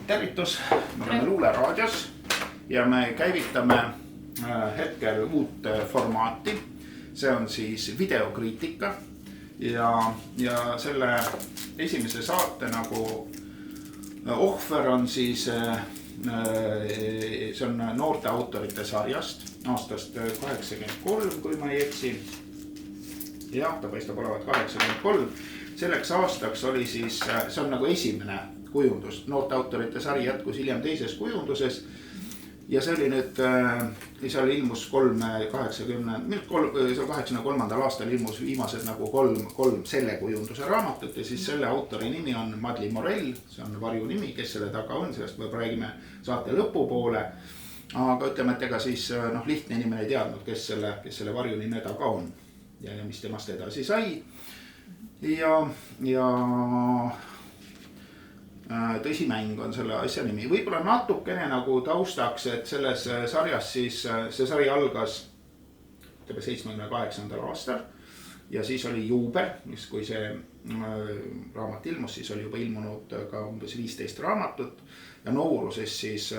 Tervitus, me oleme Luuleraadios ja me käivitame hetkel uut formaati. See on siis videokriitika ja selle esimese saate nagu ohver on siis, see on noorte autorite sarjast aastast 83, kui ma ei eksi. Jah, ta paistab olevat 83. Selleks aastaks oli siis, see on nagu esimene kujundus. Noorte autorite sari jätkus hiljem teises kujunduses. Ja see oli nüüd, seal ilmus 83. aastal ilmus viimased nagu kolm selle kujunduse raamatut. Ja siis selle autori nimi on Madli Morell, see on varju nimi, kes selle taga on, sellest me räägime saate lõpupoole. Aga ütleme, et ega siis lihtne inimene ei teadnud, kes selle varju nime taga on ja mis temast edasi sai. Ja tõsimäng on selle asja nimi. Võib-olla natukene nagu taustaks, et selles sarjas siis, see sari algas 78. aastal ja siis oli juubel, kui see raamat ilmus, siis oli juba ilmunud ka umbes 15 raamatut ja nooruses siis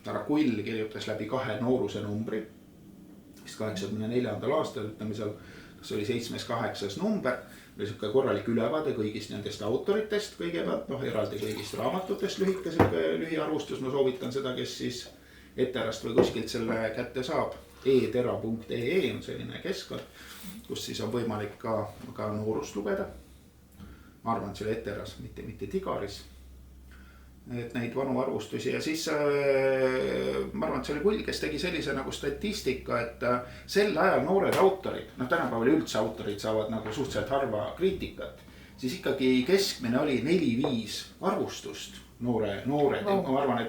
Tara Kull kirjutas läbi 2 nooruse numbri, siis 84. aastal, ütleme seal, kas oli 7-8 number, oli siuke korralik ülevaade kõigist nendest autoritest kõigepealt, eraldi kõigist raamatutest lühiarvustus, ma soovitan seda, kes siis Eterast või kuskilt selle kätte saab. etera.ee on selline keskkond, kus siis on võimalik ka noorust lugeda. Ma arvan, et selle Eteras, mitte Tigaris. Et neid vanu arvustusi ja siis ma arvan, et see oli Kull, kes tegi sellise nagu statistika, et sel ajal noored autorid, tänapäeval üldse autorid saavad nagu suhteliselt harva kriitikat, siis ikkagi keskmine oli 4-5 arvustust noored. Ma arvan,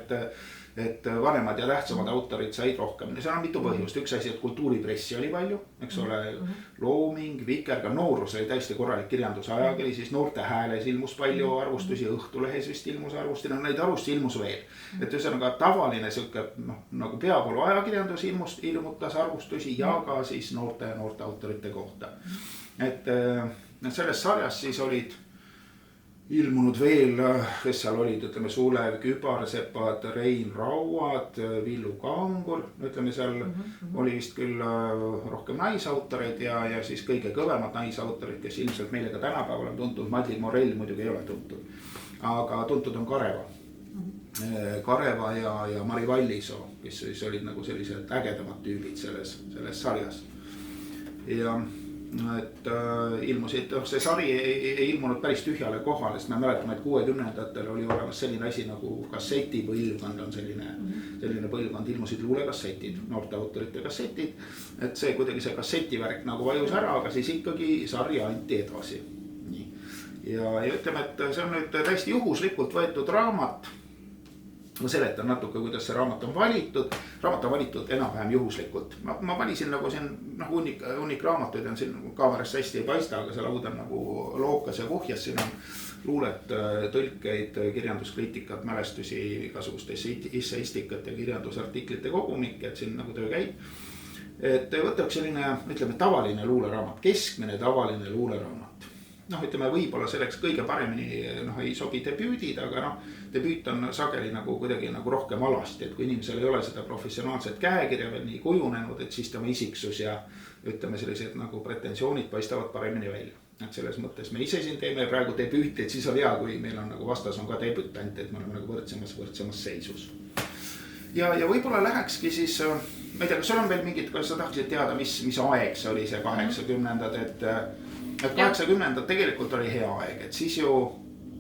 et vanemad ja tähtsamad autorid said rohkem. See on mitu põhjust. Üks asi, et kultuuripressi oli palju, eks ole, Looming, Vikerga, noorus oli täiesti korralik kirjandusajakiri, siis Noorte Hääles ilmus palju arvustusi, Õhtulehes vist ilmus arvustusi, neid arvustusi ilmus veel. Et ühesõnaga tavaline siuke nagu peavoolu ajakirjandus ilmutas arvustusi ja ka siis noorte autorite kohta. Et selles sarjas siis olid ilmunud veel, kes seal olid, ütleme Sulev Kübarsepad, Rein Rauad, Villu Kangur, ütleme seal oli vist küll rohkem naisautoreid ja siis kõige kõvemad naisautorid, kes ilmselt meile ka tänapäeval on tuntud. Madli Morell muidugi ei ole tuntud, aga tuntud on Kareva ja Mari Vallisoo, kes siis olid nagu sellised ägedamad tüübid selles sarjas. Ja et ilmusid, see sari ei ilmunud päris tühjale kohale, sest me mäletame, et 60-ndatel oli olemas selline asi nagu kassetipõlvkond on selline põlvkond, ilmusid luulekassetid, noorte autorite kassetid, et see kuidagi see kassetivärk nagu vajus ära, aga siis ikkagi sari anti edasi. Nii. Ja ütleme, et see on nüüd täiesti juhuslikult võetud raamat. Ma seletan natuke, kuidas see raamat on valitud. Raamat on valitud enam-vähem juhuslikult. Ma valisin nagu siin hunnik raamatuid on siin kaamerast hästi ei paista, aga see laud on nagu lookas ja kuhjas. Siin on luulet, tõlkeid, kirjanduskriitikat, mälestusi, igasugust esseistikat ja kirjandusartiklite kogumik, et siin nagu töö käib. Et võtaks selline, ütleme, tavaline luuleraamat, keskmine tavaline luuleraamat. Ütleme, võib-olla selleks kõige paremini ei sobi debüüdid, aga debüüt on sageli nagu kuidagi nagu rohkem alasti, et kui inimesel ei ole seda professionaalset käekirja veel nii kujunenud, et siis tema isiksus ja ütleme sellised nagu pretensioonid paistavad paremini välja. Et selles mõttes me ise siin teeme praegu debüüti, et siis on hea, kui meil on nagu vastas on ka debütant, et me oleme nagu võrdsemas seisus. Ja võib-olla lähekski siis, ma ei tea, kas sul on veel mingid, kas sa tahtsid teada, mis aeg see oli see 80-ndad, et 80-ndad tegelikult oli hea aeg, et siis ju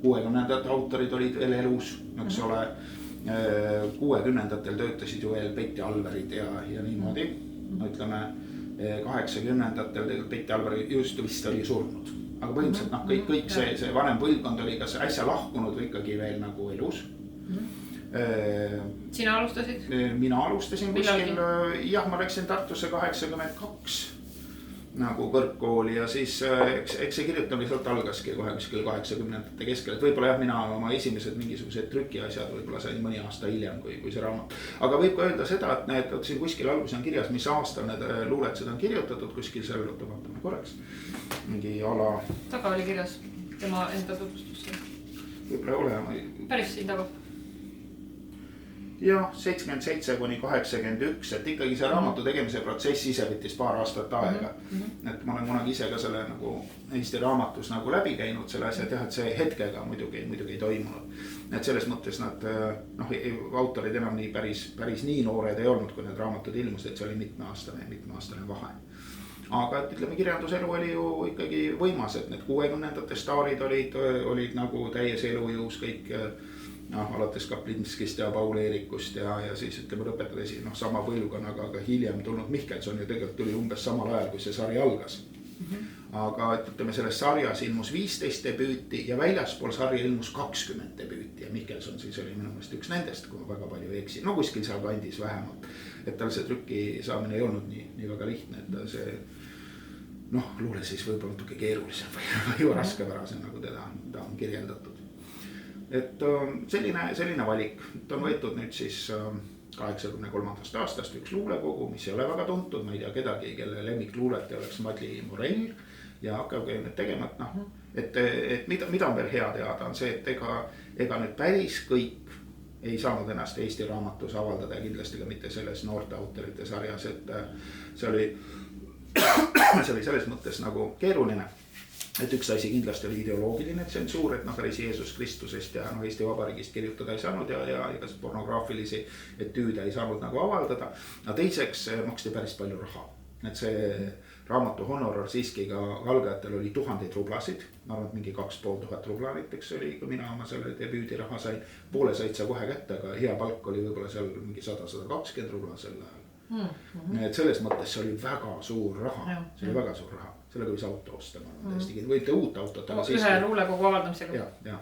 60-ndad autorid olid veel elus, eks ole, 60-ndatel töötasid ju veel Petti Alverid ja niimoodi, ütleme 80-ndatel tegelikult Petti Alveri just vist oli surnud, aga põhimõtteliselt kõik see vanem põlvkond oli kas äsja lahkunud või ikkagi veel nagu elus. Sina alustasid? Mina alustasin kuskil, jah, ma läksin Tartusse 82 nagu kõrgkooli ja siis eks see kirjutamine sealt algaski kohe kuskil 80-ndate keskel, et võib-olla jah, mina oma esimesed mingisugused trükiasjad võib-olla sain mõni aasta hiljem kui see raamat. Aga võib ka öelda seda, et need siin kuskil alguses on kirjas, mis aastal need luuletsed on kirjutatud kuskil seal, vaatame korraks, mingi ala. Taga oli kirjas tema enda tutvustusse. Võib-olla ei ole. Päris siin taga. jah, 77–81, et ikkagi see raamatu tegemise protsess ise võttis paar aastat aega. Et ma olen kunagi ise ka selle nagu Eesti Raamatus nagu läbi käinud selle asja, et jah, et see hetkega muidugi ei toimunud. Et selles mõttes nad, autorid enam nii päris nii noored ei olnud, kui need raamatud ilmusid, et see oli mitmeaastane vahe. Aga et ütleme, kirjanduselu oli ju ikkagi võimas, et need 60ndate staarid olid nagu täies elujõus kõik, alates Kaplinskist ja Paul Eerikust ja siis ütleme lõpetades sama põlvkonnaga, aga hiljem tulnud Mihkelson ju tegelikult tuli umbes samal ajal, kui see sari algas. Aga et ütleme, selles sarjas ilmus 15 debüüti ja väljaspool sarja ilmus 20 debüüti ja Mihkelson siis oli minu meelest üks nendest, kui ma väga palju ei eksi. No kuskil seal kandis vähemalt, et tal see trükki saamine ei olnud nii väga lihtne, et see luule siis võib-olla natuke keerulisem või raskepärasem, nagu teda on kirjeldatud. Et selline valik, ta on võetud nüüd siis 83. aastast üks luulekogu, mis ei ole väga tuntud, ma ei tea kedagi, kelle lemmikluulet oleks Madli Morell ja hakkabki nüüd tegema, et mida on veel hea teada, on see, et ega nüüd päris kõik ei saanud ennast Eesti Raamatus avaldada ja kindlasti ka mitte selles noorte autorite sarjas, et see oli selles mõttes nagu keeruline. Et üks asi kindlasti oli ideoloogiline tsensuur, et päris Jeesus Kristusest ja Eesti Vabariigist kirjutada ei saanud ja igast pornograafilisi etüüde ei saanud nagu avaldada. Ja teiseks maksti päris palju raha. Et see raamatu honorar siiski ka algajatel oli 1000 rublasid. Ma arvan, et mingi 2500 rubla näiteks oli, kui mina oma selle debüüdi raha sain. Poole said sa kohe kätte, aga hea palk oli võib-olla seal mingi 100-120 rubla sel ajal. Et selles mõttes see oli väga suur raha, see oli väga suur raha, sellega võis auto osta, võite uut autot. Ühe luulekogu avaldamisega. Ja.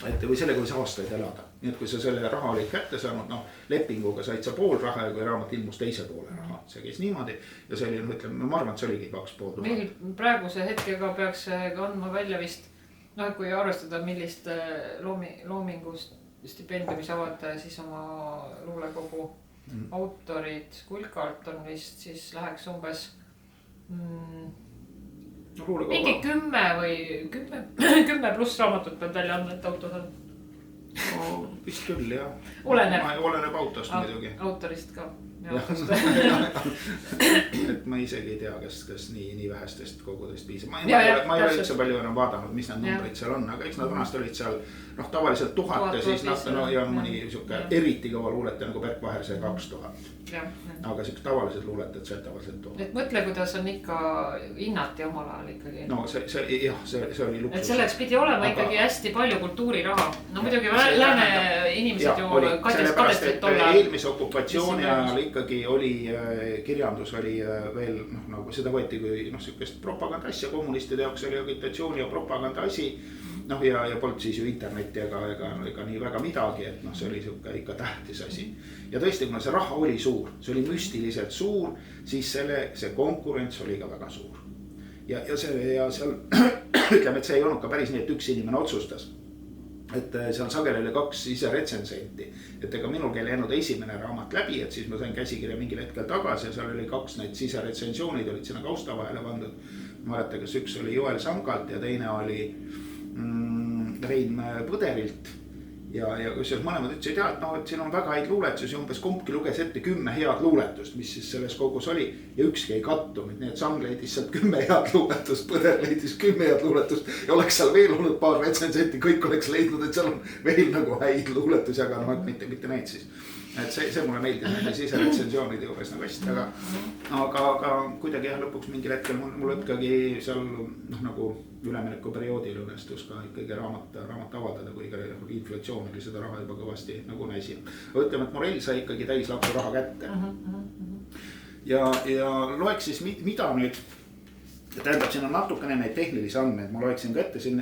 Et või sellega võis aastaid elada, nii et kui sa selle raha olid kätte saanud, lepinguga said sa pool raha ja kui raamat ilmus teise poole raha, see käis niimoodi. Ja see oli, ütleme, ma arvan, et see oligi 2500. Meil praeguse hetkega peaks andma välja vist, kui arvestada, millist loomingust stipendiumi saavad siis oma luulekogu autorid Kulkalt on vist, siis läheks umbes mingi 10 pluss raamatut peab välja andma, et autod on. Vist küll, jah. Oleneb autost muidugi. Autorist ka. Et ma isegi ei tea, kas nii vähestest kogudest piisab. Ma ei ole üldse palju enam vaadanud, mis need numbrid seal on, aga eks nad vanast olid seal tavaliselt 1000 ja siis ja mõni eriti kõva luuletaja nagu Berk Vaher see 2000. Aga siuks tavalised luuletajad see tavaliselt 1000. Et mõtle, kuidas on ikka hinnati omal ajal ikkagi. No see oli luksus. Et selleks pidi olema ikkagi hästi palju kultuuriraha. No muidugi lääne inimesed ju kadestid tolle. Eelmise okupatsiooni ajal ikkagi oli, kirjandus oli veel, nagu seda võeti kui sükest propaganda asja, kommunistide jaoks oli agitatsiooni ja propaganda asi. Ja polnud siis ju internetti ega nii väga midagi, et see oli ikka tähtis asi. Ja tõesti, kuna see raha oli suur, see oli müstiliselt suur, siis see konkurents oli ka väga suur. Ja seal, ütleme, et see ei olnud ka päris nii, et üks inimene otsustas. Et seal sageli oli 2 ise retsensenti, et ega minul keele jäänud esimene raamat läbi, et siis ma sain käsikirja mingil hetkel tagasi ja seal oli 2 neid siseretsensioonid olid sinna kausta vahele pandud. Ma mäletan, kas üks oli Joel Sangalt ja teine oli Rein Põderilt ja kusjuures mõlemad ütlesid, et siin on väga häid luuletusi, umbes kumbki luges ette 10 head luuletust, mis siis selles kogus oli ja ükski ei kattunud, nii et Sang leidis sealt 10 head luuletust, Põder leidis 10 head luuletust ja oleks seal veel olnud paar retsensenti, kõik oleks leidnud, et seal on veel nagu häid luuletusi, aga mitte neid siis. Et see mulle meeldis nende siseretsensioonide juures nagu hästi, aga kuidagi lõpuks mingil hetkel mul ikkagi seal nagu ülemineku perioodil õnnestus ka ikkagi raamat avaldada, kui inflatsioon oli seda raha juba kõvasti nagu näisi. Ütleme, et Morell sai ikkagi täis lapsu raha kätte. Ja loeks siis mida nüüd, tähendab, siin on natukene neid tehnilisi andmeid, ma loeksin ka ette siin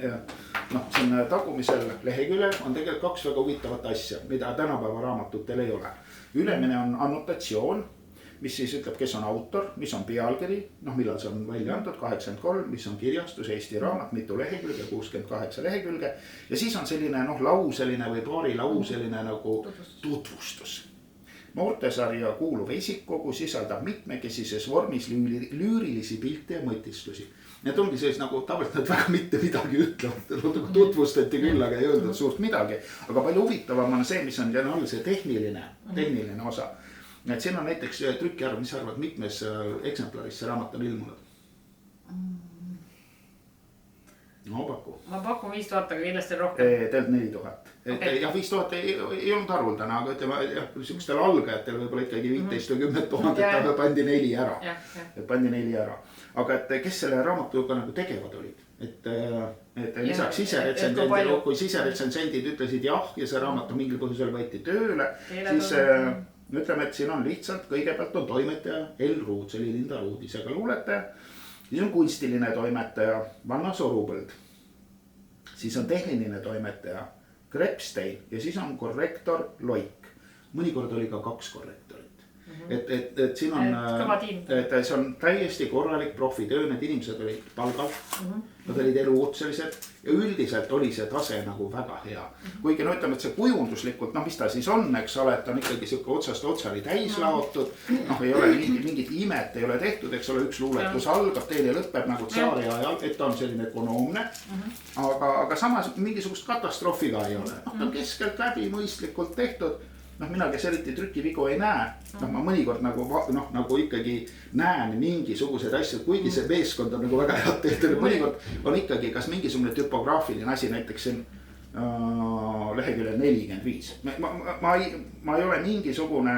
tagumisel leheküljel on tegelikult 2 väga huvitavat asja, mida tänapäeva raamatutel ei ole. Ülemine on annotatsioon, mis siis ütleb, kes on autor, mis on pealkiri, millal see on välja antud, 83, mis on kirjastus, Eesti raamat, mitu lehekülge, 68 lehekülge. Ja siis on selline lauseline või paarilauseline nagu tutvustus. Noortesarja kuuluv esikkogu sisaldab mitmekesises vormis lüürilisi pilte ja mõtistlusi. need ongi siis nagu tavaliselt nad väga mitte midagi ütlevad, tutvustati küll, aga ei öeldud suurt midagi. Aga palju huvitavam on see, mis on all see tehniline osa. Et siin on näiteks trükiarv, mis arvad, mitmes eksemplaris see raamat on ilmunud? No paku. Ma pakun 5000, aga kindlasti rohkem. Tegelikult 4000. Okay. Jah, 5000 ei olnud arvuldana, aga ütleme, sihukestel algajatel võib-olla ikkagi 15 või 10 000, aga pandi 4 ära. Pandi 4 ära. Aga et kes selle raamatuga nagu tegevad olid? Et lisaks siseretsendendid, kui siseretsendendid ütlesid jah ja see raamat on mingil põhjusel võeti tööle, siis ütleme, et siin on lihtsalt, kõigepealt on toimetaja El Ruud, see oli Linda Ruud, isega luuletaja. Siis on kunstiline toimetaja Vanna Sorupõld. Siis on tehniline toimetaja Krepstein ja siis on korrektor Loik. Mõnikord oli ka 2 korrektorit. Et siin on, et see on täiesti korralik profitöö, need inimesed olid palgal, nad olid elukutselised ja üldiselt oli see tase nagu väga hea. Kuigi no ütleme, et see kujunduslikult, mis ta siis on, eks ole, et on ikkagi siuke otsast otsani täis laotud, ei ole mingit imet ei ole tehtud, eks ole, üks luuletus algab, teine lõpeb nagu tsaari ajal, et ta on selline ökonoomne, aga samas mingisugust katastroofi ka ei ole. Ta on keskelt läbi mõistlikult tehtud. Mina, kes eriti trükivigu ei näe, ma mõnikord nagu ikkagi näen mingisugused asjad, kuigi see meeskond on nagu väga head tehtud. Mõnikord on ikkagi kas mingisugune tüpograafiline asi, näiteks siin leheküljel 45. Ma ei ole mingisugune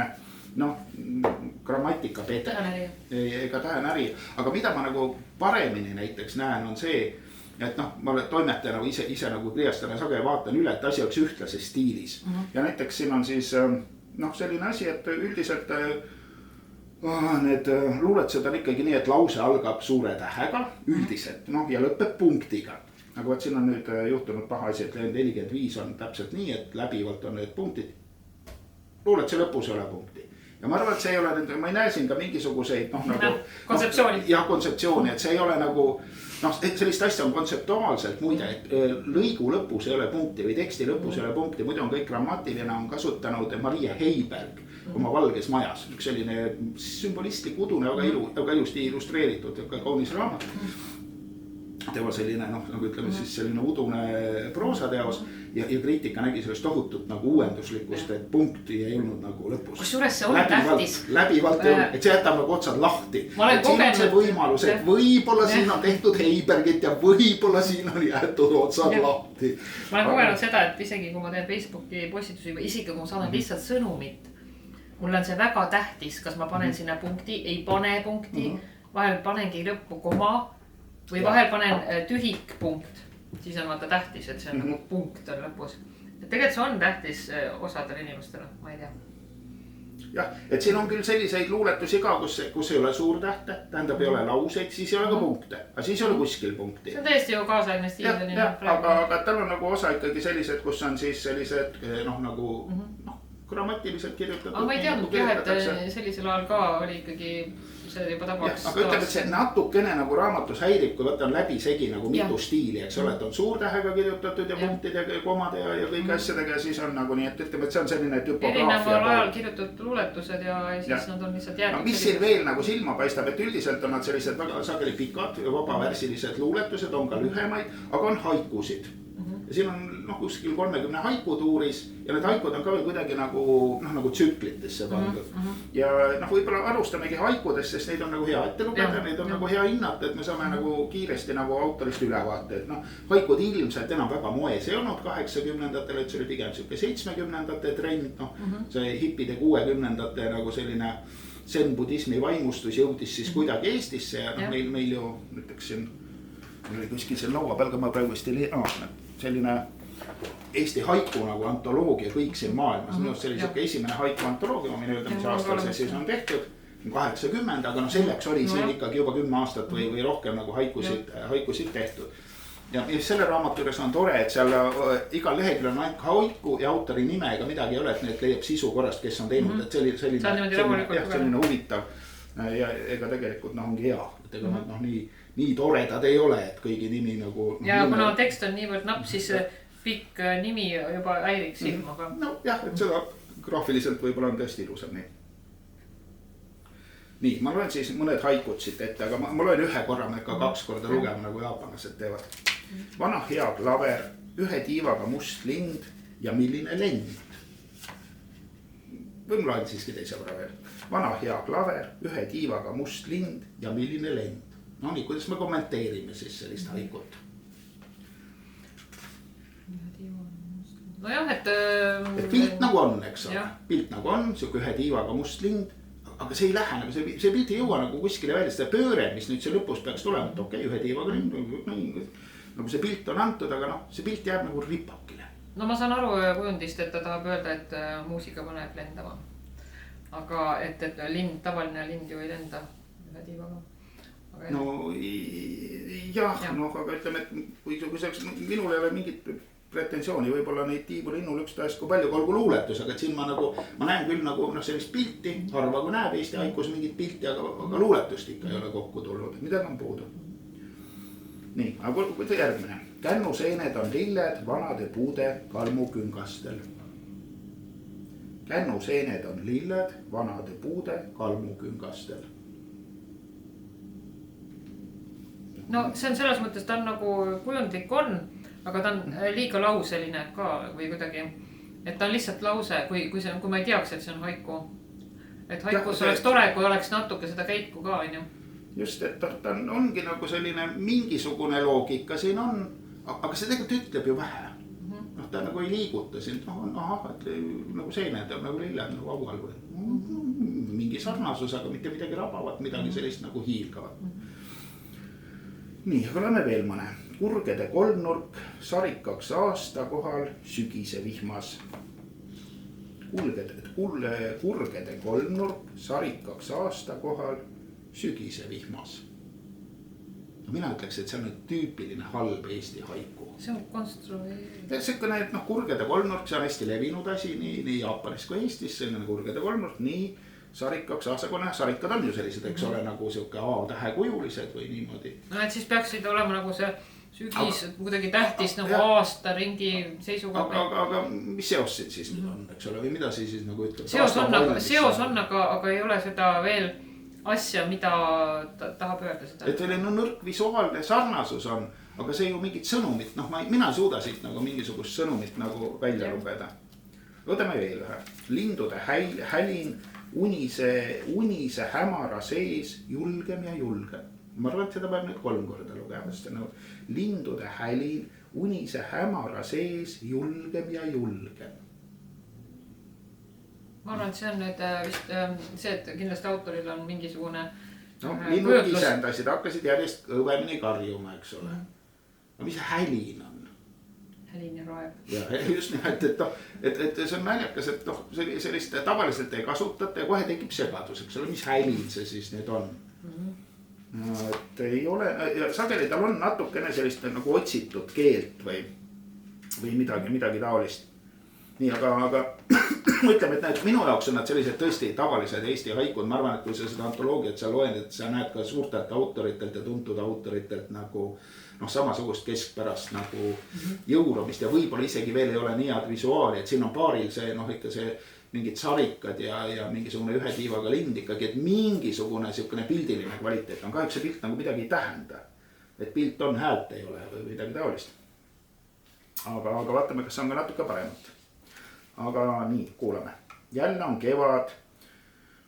grammatika pede ega tähenäri, aga mida ma nagu paremini näiteks näen on see, et ma olen toimetajana ise nagu pliiastana sage vaatan üle, et asi oleks ühtlases stiilis. Ja näiteks siin on siis selline asi, et üldiselt need luuletused on ikkagi nii, et lause algab suure tähega üldiselt ja lõpeb punktiga. Aga siin on nüüd juhtunud paha asi, et 45 on täpselt nii, et läbivalt on need punktid. Luuletuse lõpus ei ole punkti. Ja ma arvan, et see ei ole, ma ei näe siin ka mingisuguseid kontseptsiooni. Ja kontseptsiooni, et see ei ole nagu sellist asja on kontseptuaalselt muide, et lõigu lõpus ei ole punkti või teksti lõpus ei ole punkti. Muidu on kõik grammatiline on kasutanud Maria Heiberg oma Valges majas. Üks selline sümbolistlik udune, aga ilusti illustreeritud, kaunis raamat. Teema selline, nagu ütleme siis selline udune proosateos ja kriitika nägi sellest tohutut nagu uuenduslikust, et punkti ei olnud nagu lõpus. Kusjuures see on tähtis. Läbivalt ei olnud, et see jätab nagu otsad lahti. Et siin on see võimalus, et võibolla siin on tehtud Heibergit ja võibolla siin on jäetud otsad lahti. Ma olen kogenud seda, et isegi kui ma teen Facebooki postitusi või isegi kui ma saadan lihtsalt sõnumit, mul on see väga tähtis, kas ma panen sinna punkti, ei pane punkti, vahel panengi lõppu koma või vahel panen tühik punkt, siis on vaata tähtis, et see on nagu punkt on lõpus. Et tegelikult see on tähtis osadele inimestele, ma ei tea. Jah, et siin on küll selliseid luuletusi ka, kus ei ole suur tähte, tähendab ei ole lauseid, siis ei ole ka punkte, aga siis ei ole kuskil punkti. See on täiesti ju kaasaegne stiil. Aga tal on nagu osa ikkagi sellised, kus on siis sellised nagu grammatiliselt kirjutatud. Aga ma ei teadnud jah, et sellisel ajal ka oli ikkagi see juba tabaks. Aga ütleme, et see natukene nagu raamatus häirib, kui võtan läbi segi nagu mitu stiili, eks ole, et on suurtähega kirjutatud ja punktidega ja komade ja kõik asjadega ja siis on nagu nii, et ütleme, et see on selline tüpograafia. Erineval ajal kirjutatud luuletused ja siis nad on lihtsalt jäänud. Mis siin veel nagu silma paistab, et üldiselt on nad sellised väga sageli pikad ja vabaversilised luuletused, on ka lühemaid, aga on haikusid. Ja siin on kuskil 30 haiku tuuris ja need haikud on ka veel kuidagi nagu tsüklitesse pandud. Ja võibolla alustamegi haikudest, sest neid on nagu hea ette lugeda, neid on nagu hea hinnata, et me saame nagu kiiresti nagu autorist ülevaate. Haikud ilmselt enam väga moes ei olnud 80-ndatel, et see oli pigem siuke 70-ndate trend, see hippide 60-ndate nagu selline zen-budismi vaimustus jõudis siis kuidagi Eestisse ja meil ju näiteks siin oli kuskil seal laua peal, ka ma praegu selline Eesti haiku nagu antoloogia kõik siin maailmas. See oli siuke esimene haiku antoloogia, ma võin öelda, mis aastal see siis on tehtud. 80, aga selleks oli siin ikkagi juba 10 aastat või rohkem nagu haikusid tehtud. Ja selle raamatu juures on tore, et seal igal leheküljel on ainult haiku ja autori nime ega midagi ei ole, et need leiab sisu korrast, kes on teinud, et selline huvitav. Ja ega tegelikult ongi hea, et ega nad nii toredad ei ole, et kõigi nimi nagu... Ja kuna tekst on niivõrd napp, siis pikk nimi juba häiriks silma. No jah, et seda graafiliselt võib-olla on tõesti ilusam nii. nii, ma loen siis mõned haikud siit ette, aga ma loen ühe korra, ma ikka 2 korda lugema, nagu jaapanlased teevad. Vana hea klaver, ühe tiivaga must lind ja milline lend. Või ma loen siiski teise korra veel. Vana hea klaver, ühe tiivaga must lind ja milline lend. No nii, kuidas me kommenteerime siis sellist haikut? Nojah, et pilt nagu on, eks ole. Pilt nagu on, siuke ühe tiivaga must lind. Aga see ei lähe, nagu see pilt ei jõua nagu kuskile välja. Seda pööre, mis nüüd see lõpus peaks tulema. Et okei, ühe tiivaga lind. Nagu see pilt on antud, aga noh, see pilt jääb nagu ripakile. No ma saan aru kujundist, et ta tahab öelda, et muusika paneb lendama. Aga et lind, tavaline lind ju ei lenda ühe tiivaga. No jah, noh, aga ütleme, et kui minul ei ole mingit pretensiooni, võib-olla neid tiibulinnul üksteist kui palju, olgu luuletus, aga et siin ma näen küll nagu sellist pilti, harva kui näeb Eesti haikus mingit pilti, aga luuletust ikka ei ole kokku tulnud, et midagi on puudu. Nii, aga kui järgmine. Kännuseened on lilled vanade puude kalmuküngastel. Kännuseened on lilled vanade puude kalmuküngastel. No see on selles mõttes, ta on nagu kujundlik on, aga ta on liiga lauseline ka või kuidagi, et ta on lihtsalt lause, kui ma ei teaks, et see on haiku. Et haikus oleks tore, kui oleks natuke seda käiku ka, on ju. Just, et ta ongi nagu selline mingisugune loogika siin on, aga see tegelikult ütleb ju vähe. Noh, ta nagu ei liiguta siin, et nagu seened on nagu lilled nagu aual või mingi sarnasus, aga mitte midagi rabavat, midagi sellist nagu hiilgavat. Nii, aga lähme veel mõne. Kurgede kolmnurk, sarikaks aasta kohal, sügise vihmas. Kurgede kolmnurk, sarikaks aasta kohal, sügise vihmas. No mina ütleks, et see on tüüpiline halb Eesti haiku. See on konstrueeritud. Selline, et kurgede kolmnurk, see on hästi levinud asi nii Jaapanis kui Eestis, selline kurgede kolmnurk, nii sarikaks aastakonna, sarikad on ju sellised, eks ole, nagu siuke A-tähekujulised või niimoodi. No et siis peaksid olema nagu see sügis kuidagi tähtis nagu aasta ringi seisuga. Aga mis seos siis nüüd on, eks ole, või mida siis nagu ütleb? Seos on, aga ei ole seda veel asja, mida ta tahab öelda seda. Et selline nõrk visuaalne sarnasus on, aga see ju mingit sõnumit, noh mina suuda siit nagu mingisugust sõnumit nagu välja lugeda. Võtame veel ühe. Lindude hälin, unise hämara sees, julgem ja julgem. Ma arvan, et seda peab nüüd 3 korda lugema, sest nagu lindude hälin, unise hämara sees, julgem ja julgem. Ma arvan, et see on nüüd vist see, et kindlasti autoril on mingisugune no, linnud kisendasid, hakkasid järjest kõvemini karjuma, eks ole. No mis hälin on? Hälin ja raev. Ja just nimelt, et see on naljakas, et sellist tavaliselt ei kasutata ja kohe tekib segadus, eks ole, mis hälin see siis nüüd on. No, et ei ole, ja sageli tal on natukene sellist nagu otsitud keelt või midagi taolist. Nii, aga ütleme, et minu jaoks on nad sellised tõesti tavalised Eesti haikud. Ma arvan, et kui sa seda antoloogiat sa loen, et sa näed ka suurtelt autoritelt ja tuntud autoritelt nagu samasugust keskpärast nagu jõurumist ja võib-olla isegi veel ei ole nii head visuaali, et siin on paaril see ikka see mingid sarikad ja mingisugune ühe tiivaga lind ikkagi, et mingisugune siukene pildiline kvaliteet on. Kahjuks see pilt nagu midagi ei tähenda, et pilt on, häält ei ole või midagi taolist. Aga vaatame, kas on ka natuke paremat. Aga nii, kuulame. Jälle on kevad,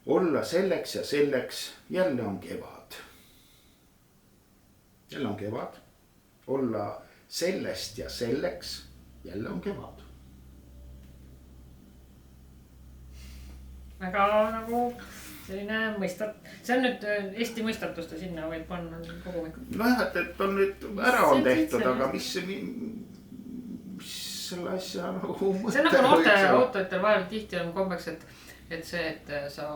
olla selleks ja selleks, jälle on kevad. Jälle on kevad, olla sellest ja selleks, jälle on kevad. Väga nagu selline see on nüüd Eesti mõistatuste sinna võib panna kogumikud. Nojah, et on nüüd ära on tehtud, aga mis selle asja nagu mõte. See on nagu noorte autoritel vahel tihti on kombeks, et see, et sa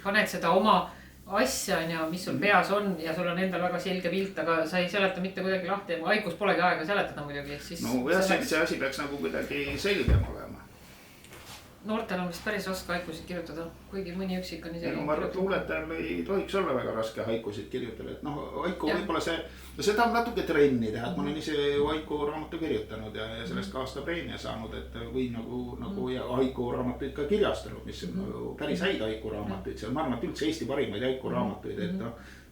paned seda oma asja, mis sul peas on ja sul on endal väga selge pilt, aga sa ei seleta mitte kuidagi lahti. Haikus polegi aega seletada muidugi. No jah, see asi peaks nagu kuidagi selgem olema. noortel on vist päris raske haikusid kirjutada, kuigi mõni üksik on isegi. Ma arvan, et luuletajal ei tohiks olla väga raske haikusid kirjutada, et haiku võib-olla seda on natuke trenni teha, et ma olen ise haiku raamatu kirjutanud ja sellest ka aasta preemia saanud, et või nagu ja haiku raamatuid ka kirjastanud, mis on päris häid haiku raamatuid, seal ma arvan, et üldse Eesti parimaid haiku raamatuid, et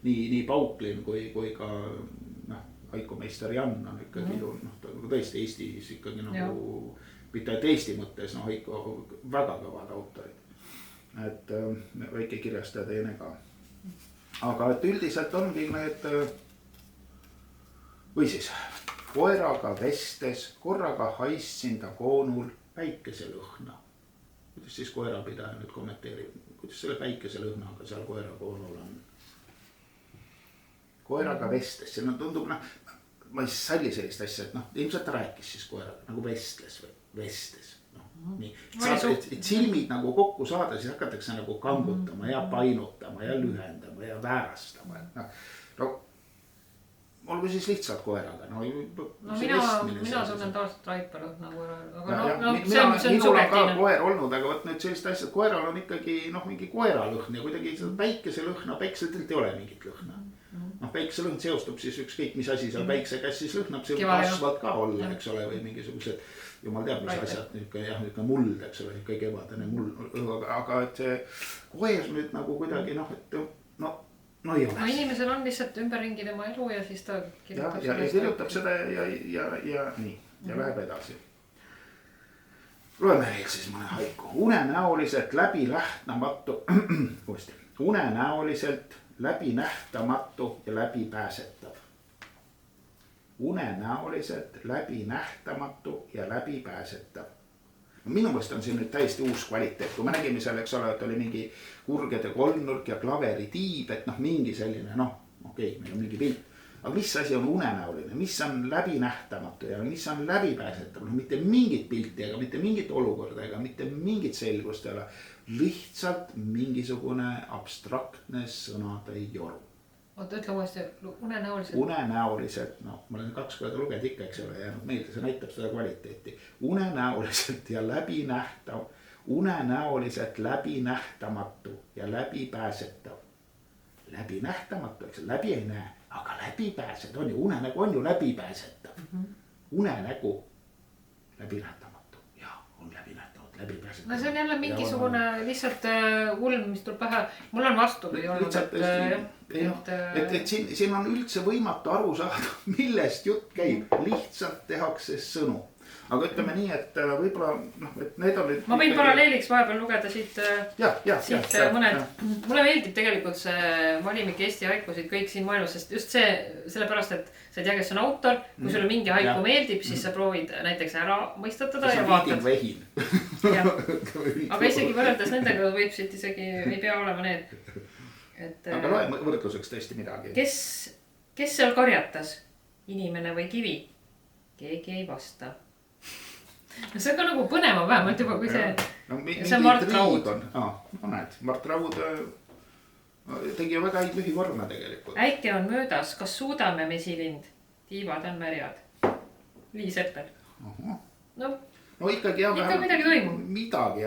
nii Pauklin kui ka haikumeister Jan on ikkagi tõesti Eestis ikkagi nagu mitte et Eesti mõttes, haiku väga kõvad autorid. Et väike kirjastaja teine ka. Aga et üldiselt ongi need või siis koeraga vestes korraga haissin ta koonul päikeselõhna. Kuidas siis koerapidaja nüüd kommenteerib, kuidas selle päikeselõhnaga seal koera koonul on? Koeraga vestes, see tundub, ma ei salli sellist asja, et ilmselt ta rääkis siis koeraga nagu vestles või vestes. Nii, et silmid nagu kokku saada, siis hakatakse nagu kangutama ja painutama ja lühendama ja väärastama. Olgu siis lihtsalt koeraga. Mina tunnen tavaliselt raipalõhna koeraga. Minul on ka koer olnud, aga võt nüüd sellist asja, koeral on ikkagi mingi koeralõhn ja kuidagi päikeselõhna, päikseselt ei ole mingit lõhna. Päikeselõhn seostub siis ükskõik mis asi seal päikse käes siis lõhnab, see kasvad ka olla, eks ole, või mingisugused jumal teab, mis asjad, niisugune muld, eks ole, niisugune kevadane muld, aga et see koer nüüd nagu kuidagi no ei ole. Inimesel on lihtsalt ümberringi tema elu ja siis ta kirjutab seda ja nii, ja läheb edasi. Loeme veel siis mõne haiku. Unenäoliselt läbinähtamatu ja läbipääsetav. Unenäoliselt läbinähtamatu ja läbipääsetav. Minu mõist on siin nüüd täiesti uus kvaliteet, kui me nägime seal, eks ole, et oli mingi kurgede kolmnurk ja klaveri tiib, et mingi selline, okei, meil on mingi pilt. Aga mis asi on unenäoline, mis on läbinähtamatu ja mis on läbipääsetav, mitte mingit pilti ega mitte mingit olukorda ega mitte mingit selgust ei ole. Lihtsalt mingisugune abstraktne sõnade joru. Oota, ütle uuesti, unenäoliselt? Unenäoliselt, ma olen 2 korda lugenud ikka, eks ole, jäänud meelde, see näitab seda kvaliteeti. Unenäoliselt ja läbinähtav, unenäoliselt läbinähtamatu ja läbipääsetav. Läbinähtamatu, eks läbi ei näe, aga läbipääsetav on ju, unenägu on ju läbipääsetav. Unenägu läbinähtamatu ja on läbinähtamatu. No see on jälle mingisugune lihtsalt ulm, mis tuleb pähe. Mul on vastupidi olnud. Et siin on üldse võimatu aru saada, millest jutt käib. Lihtsalt tehakse sõnu. Aga ütleme nii, et võib-olla, et need on... Ma võin paralleeliks vahepeal lugeda siit mõned. Mulle meeldib tegelikult see valimik Eesti haikusid kõik siin maailmas, sest just see, sellepärast, et sa ei tea, kes on autor. Kui sulle mingi haiku meeldib, siis sa proovid näiteks ära mõistatada ja vaatad. Aga isegi võrreldes nendega võib siit isegi, ei pea olema need. Aga loe võrdluseks tõesti midagi. Kes seal karjatas? Inimene või kivi? Keegi ei vasta. See on ka nagu põnema vähemalt juba, kui see on Mart Raud. Mart Raud tegi ju väga häid lühivorme tegelikult. Äike on möödas, kas suudame mesilind? Tiivad on märjad. Liis Eppel. No ikkagi midagi toimub. Midagi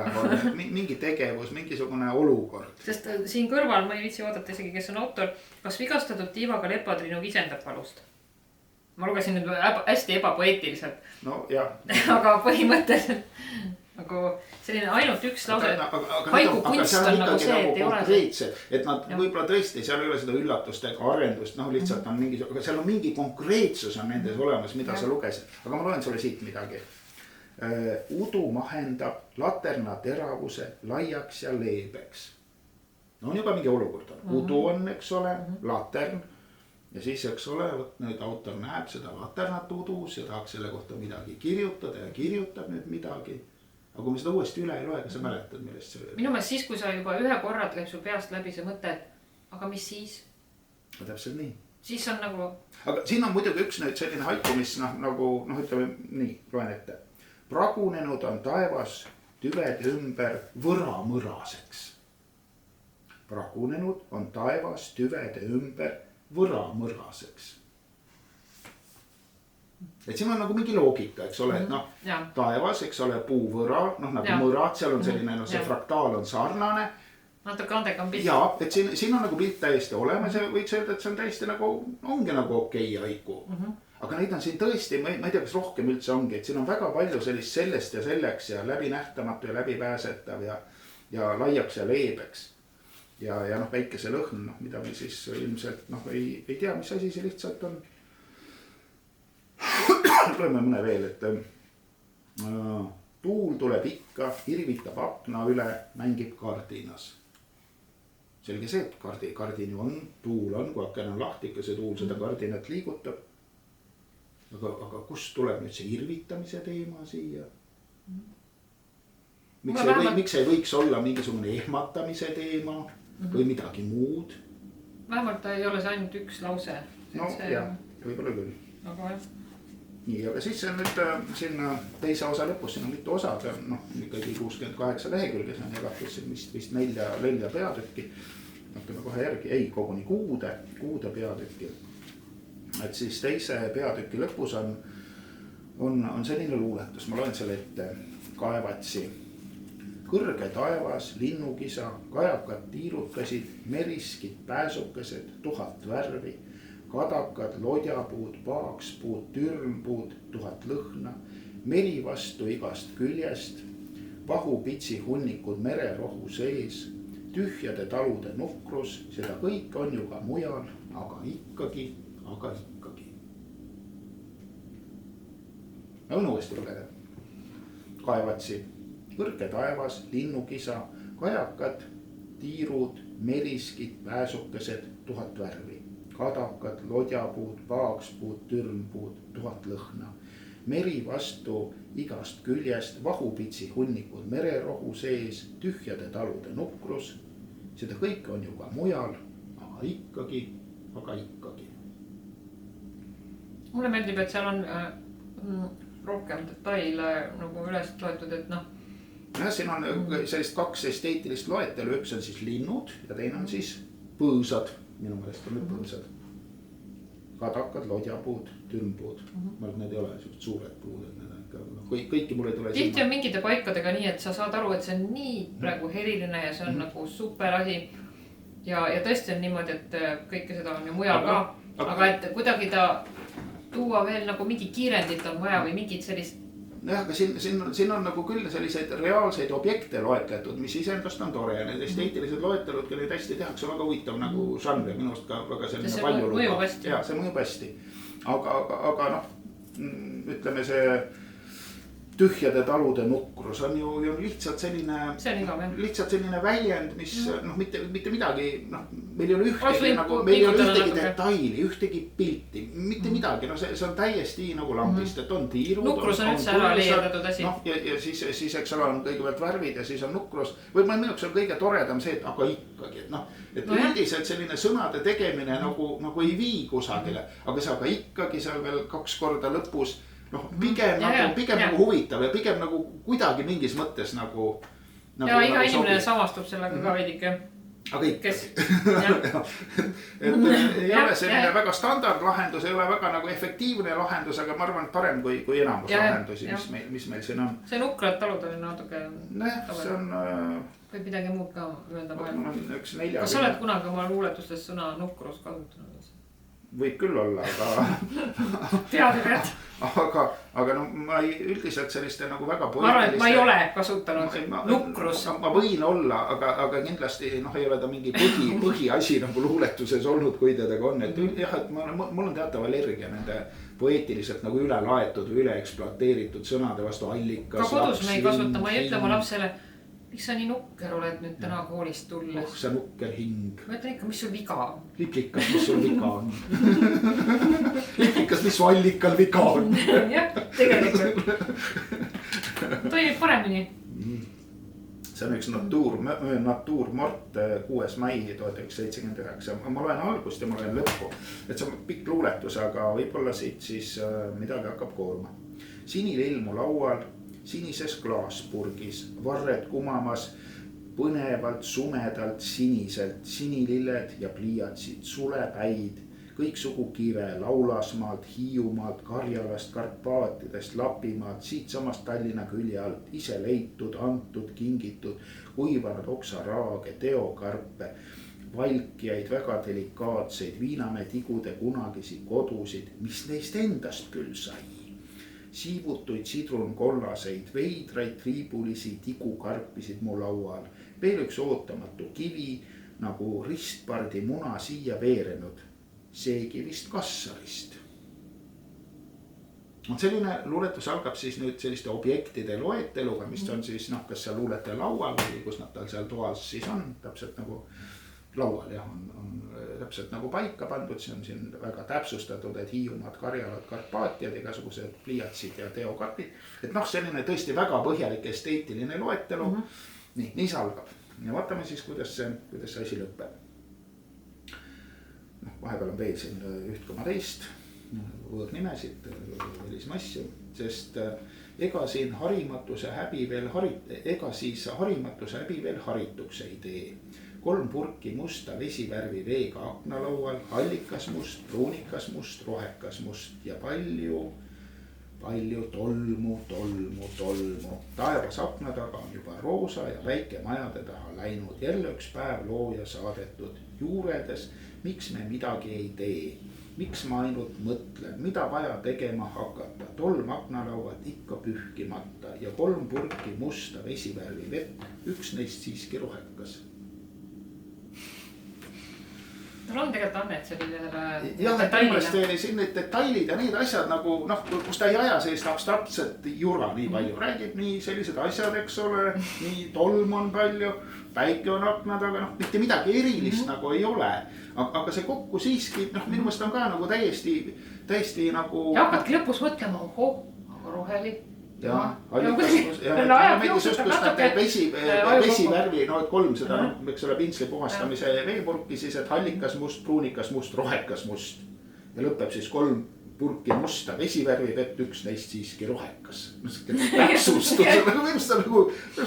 mingi tegevus, mingisugune olukord. Sest siin kõrval ma ei viitsi vaadata isegi, kes on autor. Kas vigastatud tiivaga lepatrinu kisendab valust? Ma lugesin nüüd hästi ebapoeetiliselt. No jah. Aga põhimõtteliselt nagu selline ainult üks lause. Haiku kunst on nagu see, et ei ole see. Et nad võib-olla tõesti, seal ei ole seda üllatust ega arendust, lihtsalt on mingi, aga seal on mingi konkreetsus on nendes olemas, mida sa lugesid. Aga ma loen sulle siit midagi. Udu mahendab laterna teravuse laiaks ja leebeks. No on juba mingi olukord. Udu on, eks ole, latern. Ja siis, eks ole, nüüd autor näeb seda laternat udus ja tahaks selle kohta midagi kirjutada ja kirjutab nüüd midagi. Aga kui me seda uuesti üle ei loe, kas sa mäletad, millest see... Minu meelest siis, kui sa juba ühe korrad käib sul peast läbi see mõte, aga mis siis? Täpselt nii. Siis on nagu... Aga siin on muidugi üks nüüd selline haiku, mis nagu, ütleme nii, loen ette. Pragunenud on taevas tüvede ümber võramõraseks. Pragunenud on taevas tüvede ümber võramõraseks. et siin on nagu mingi loogika, eks ole, et noh, taevas, eks ole, puuvõra, noh nagu mõrad, seal on selline, noh see fraktaal on sarnane. Natuke andekam pilt. Ja, et siin on nagu pilt täiesti olemas ja võiks öelda, et see on täiesti nagu, ongi nagu okei haiku. Aga neid on siin tõesti, ma ei tea, kas rohkem üldse ongi, et siin on väga palju sellist sellest ja selleks ja läbinähtamatu ja läbipääsetav ja laiaks ja leebeks. Ja noh, väikese lõhn, noh, mida me siis ilmselt, noh, ei tea, mis asi see lihtsalt on. Loeme mõne veel, et tuul tuleb ikka, irvitab akna üle, mängib kardinas. Selge see, et kardin ju on, tuul on, kui aken on lahti, ikka see tuul seda kardinat liigutab. Aga kust tuleb nüüd see irvitamise teema siia? Miks ei võiks olla mingisugune ehmatamise teema või midagi muud? Vähemalt ei ole see ainult üks lause. No jah, võib-olla küll. Aga jah. Nii, aga siis on nüüd sinna teise osa lõpus, siin on mitu osa, noh, ikkagi 68 lehekülge, see on jagatud siin vist 4 peatükki. Hakkame kohe järgi, ei, koguni kuude peatükki. Et siis teise peatüki lõpus on selline luuletus, ma loen selle ette. Kaevatsi. Kõrge taevas, linnukisa, kajakad tiirutasid, meriskid, pääsukesed, 1000 värvi, kadakad, lodjapuud, paakspuud, türmpuud, 1000 lõhna, meri vastu igast küljest, vahupitsi hunnikud mererohu sees, tühjade talude nukrus, seda kõik on ju ka mujal, aga ikkagi. On uuesti lugeda. Kaevatsi. Kõrge taevas, linnukisa, kajakad, tiirud, meriskid, pääsukesed, 1000 värvi. Kadakad, lodjapuud, paakspuud, türmpuud, 1000 lõhna. Meri vastu igast küljest, vahupitsi hunnikud mererohu sees, tühjade talude nukrus. Seda kõik on ju ka mujal, aga ikkagi. Mulle meeldib, et seal on rohkem detaile nagu üles loetud, et noh. Siin on sellist 2 esteetilist loetelu, üks on siis linnud ja teine on siis põõsad. Minu meelest on nüüd põõsad. Kadakad, lodjapuud, türmpuud. Ma arvan, need ei ole suured puud. Kõiki mulle tule silma. Tihti on mingite paikadega nii, et sa saad aru, et see on nii praegu heriline ja see on nagu super asi. Ja tõesti on niimoodi, et kõike seda on ju mujal ka. Aga et kuidagi ta tuua veel nagu mingi kiirendit on vaja või mingid sellist. Jah, aga siin on nagu küll selliseid reaalseid objekte loetletud, mis iseendast on tore ja need esteetilised loetelud, kelle hästi tehakse väga huvitav nagu žanr, minust ka väga selline palju luba. Ja see mõjub hästi. Aga noh, ütleme see tühjade talude nukrus on ju lihtsalt selline väljend, mis noh, mitte midagi, noh, meil ei ole ühtegi detaili, ühtegi pilti, mitte midagi, no see on täiesti nagu lambist, et on tiirud. Nukrus on üldse ära liialdatud asi. Noh, ja siis eks ole on kõigepealt värvid ja siis on nukrus. Võib-olla minuks on kõige toredam see, et aga ikkagi, et noh, et üldiselt selline sõnade tegemine nagu ei vii kusagile, aga see aga ikkagi seal veel 2 korda lõpus. Noh, pigem nagu huvitav ja pigem nagu kuidagi mingis mõttes nagu. Ja iga inimene samastub sellega ka veidike. Aga ikkagi. Et ei ole selline väga standardlahendus, ei ole väga nagu efektiivne lahendus, aga ma arvan, et parem kui enamus lahendusi, mis meil siin on. See nukrad talud on natuke. See on. Või midagi muud ka öelda vahel. Kas sa oled kunagi oma luuletustes sõna nukrus kasutanud? Võib küll olla, aga no ma üldiselt selliste nagu väga poetiliste. Ma ei ole kasutanud nukrus. Ma võin olla, aga kindlasti ei ole ta mingi põhiasi nagu luuletuses olnud, kui tedega on. Et jah, et mul on teatav allergia nende poeetiliselt nagu üle laetud või üle ekspluateeritud sõnade vastu allikas. Ka kodus me ei kasuta, ma ei ütle mu lapsele. Miks sa nii nukker oled nüüd täna koolist tulles? See nukker hing. Ma ütlen ikka, mis sul viga on? Liplikas, mis sul viga on? Liplikas, mis su allikal viga on? Jah, tegelikult. Toimib paremini. See on üks natuurmort 6. mai 1979. Ma loen algust ja ma loen lõppu. Et see on pikk luuletus, aga võib-olla siit siis midagi hakkab koorma. Sinililmu laual. Sinises klaaspurgis, varred kumamas, põnevalt, sumedalt, siniselt, sinililled ja pliiatsid, sulepäid. kõiksugu kive Laulasmaalt, Hiiumaalt, Karjalast, Karpaatidest, Lapimaalt, siitsamast Tallinna külje alt, ise leitud, antud, kingitud, kuivanud oksaraage, teokarpe, valkjaid, väga delikaatseid, Viinamäe tigude kunagisi kodusid, mis neist endast küll sai. Siivutuid sidrunkollaseid, veidraid triibulisi tigukarpisid mu laual, veel üks ootamatu kivi, nagu ristpardi muna siia veerenud, seegi vist Kassarist. Selline luuletus algab siis nüüd selliste objektide loeteluga, mis on siis kas seal luulete laual või kus nad tal seal toas siis on, täpselt nagu laual jah, on täpselt nagu paika pandud, see on siin väga täpsustatud, et Hiiumaad, Karjalad, Karpaatiad, igasugused pliiatsid ja teokarpid. Et selline tõesti väga põhjalik esteetiline loetelu. Nii see algab ja vaatame siis, kuidas see asi lõpeb. Vahepeal on veel siin 1,2 võõrnimesid, välismasju, sest ega siin harimatuse häbi veel harituks ei tee. 3 purki musta vesivärvi veega aknalaual, hallikas must, pruunikas must, rohekas must ja palju tolmu. Taevas akna taga on juba roosa ja väike majade taha läinud. Jälle üks päev looja saadetud juuredes, miks me midagi ei tee. Miks ma ainult mõtlen, mida vaja tegema hakata. Tolm aknalauad ikka pühkimata ja 3 purki musta vesivärvi vett, üks neist siiski rohekas. Tal on tegelikult Annet sellisele jah, tõepoolest siin need detailid ja need asjad nagu kus ta ei aja sellist abstraktset jura nii palju. Räägib nii sellised asjad, eks ole, nii tolm on palju, päike on akna taga, mitte midagi erilist nagu ei ole. Aga see kokku siiski, minu meelest on ka nagu täiesti nagu... Ja hakkadki lõpus mõtlema, aga roheli. Ja meeldis just, kus nad vesivärvi, et 3 seda, eks ole, pintsli puhastamise veepurki siis, et hallikas must, pruunikas must, rohekas must. Ja lõpeb siis 3 purki musta vesivärvi vett, üks neist siiski rohekas. Täpsustus,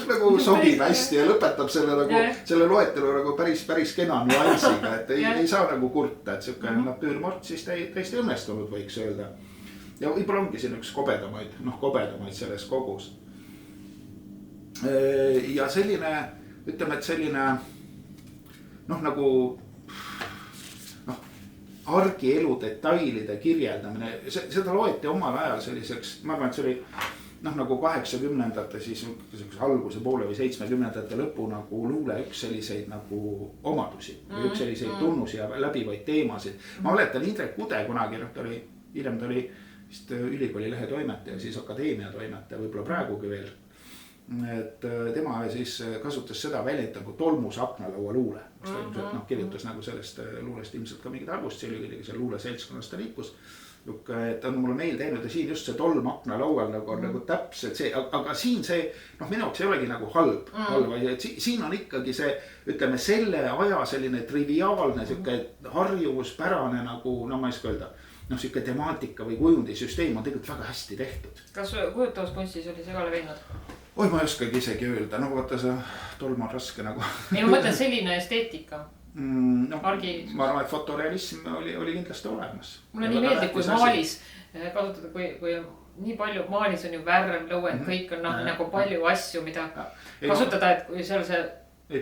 nagu sobib hästi ja lõpetab selle loetelu nagu päris kena nüansiga, et ei saa nagu kurta, et siuke natüürmort siis täiesti õnnestunud võiks öelda. Ja võib-olla ongi siin üks kobedamaid selles kogus. Ja selline, ütleme, et selline nagu argielu detailide kirjeldamine, seda loeti omal ajal selliseks, ma arvan, et see oli nagu 80ndate siis alguse poole või 70ndate lõpu nagu luule üks selliseid nagu omadusi või üks selliseid tunnus ja läbivaid teemasid. Ma mäletan Indrek Kude kunagi, hiljem ta oli vist ülikooli lehe toimetaja, siis akadeemia toimetaja, võib-olla praegugi veel. Et tema siis kasutas seda väljend nagu tolmus aknalaua luule. Kirjutas nagu sellest luulest ilmselt ka mingid arvust, see oli seal luule seltskonnast ta liikus. Et on mulle meel teinud ja siin just see tolm aknalaual nagu täpselt see, aga siin see, minu jaoks ei olegi nagu halb, siin on ikkagi see, ütleme, selle aja selline triviaalne, harjuvuspärane nagu, ma ei saa öelda, siuke temaatika või kujundisüsteem on tegelikult väga hästi tehtud. Kas kujutavuskunstis oli see ka levinud? Oi, ma ei oskagi isegi öelda, vaata see tolm on raske nagu. Ei, ma mõtlen selline esteetika. Ma arvan, et fotorealism oli kindlasti olemas. Mulle nii meeldib, kui maalis kasutada, kui nii palju maalis on ju värv, lõuend, kõik on nagu palju asju, mida kasutada, et kui seal see...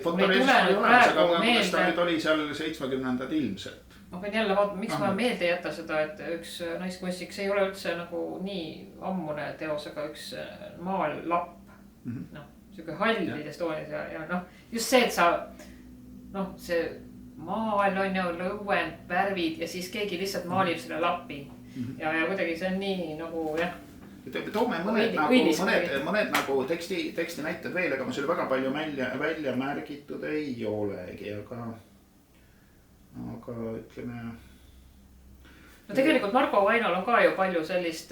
Fotorealism oli olemas, aga mõnest ta nüüd oli seal 70ndad ilmselt. Ma pean jälle vaatama, miks ma meelde jätta seda, et üks naiskunstiks ei ole üldse nagu nii ammune teos, aga üks maallapp. Siuke hallides toonis ja just see, et sa see maal on ju lõuend, värvid ja siis keegi lihtsalt maalib selle lappi ja kuidagi see on nii nagu jah. Toome mõned nagu teksti näited veel, aga ma selle väga palju välja märgitud ei olegi, aga ütleme... Tegelikult Margo Vainol on ka ju palju sellist,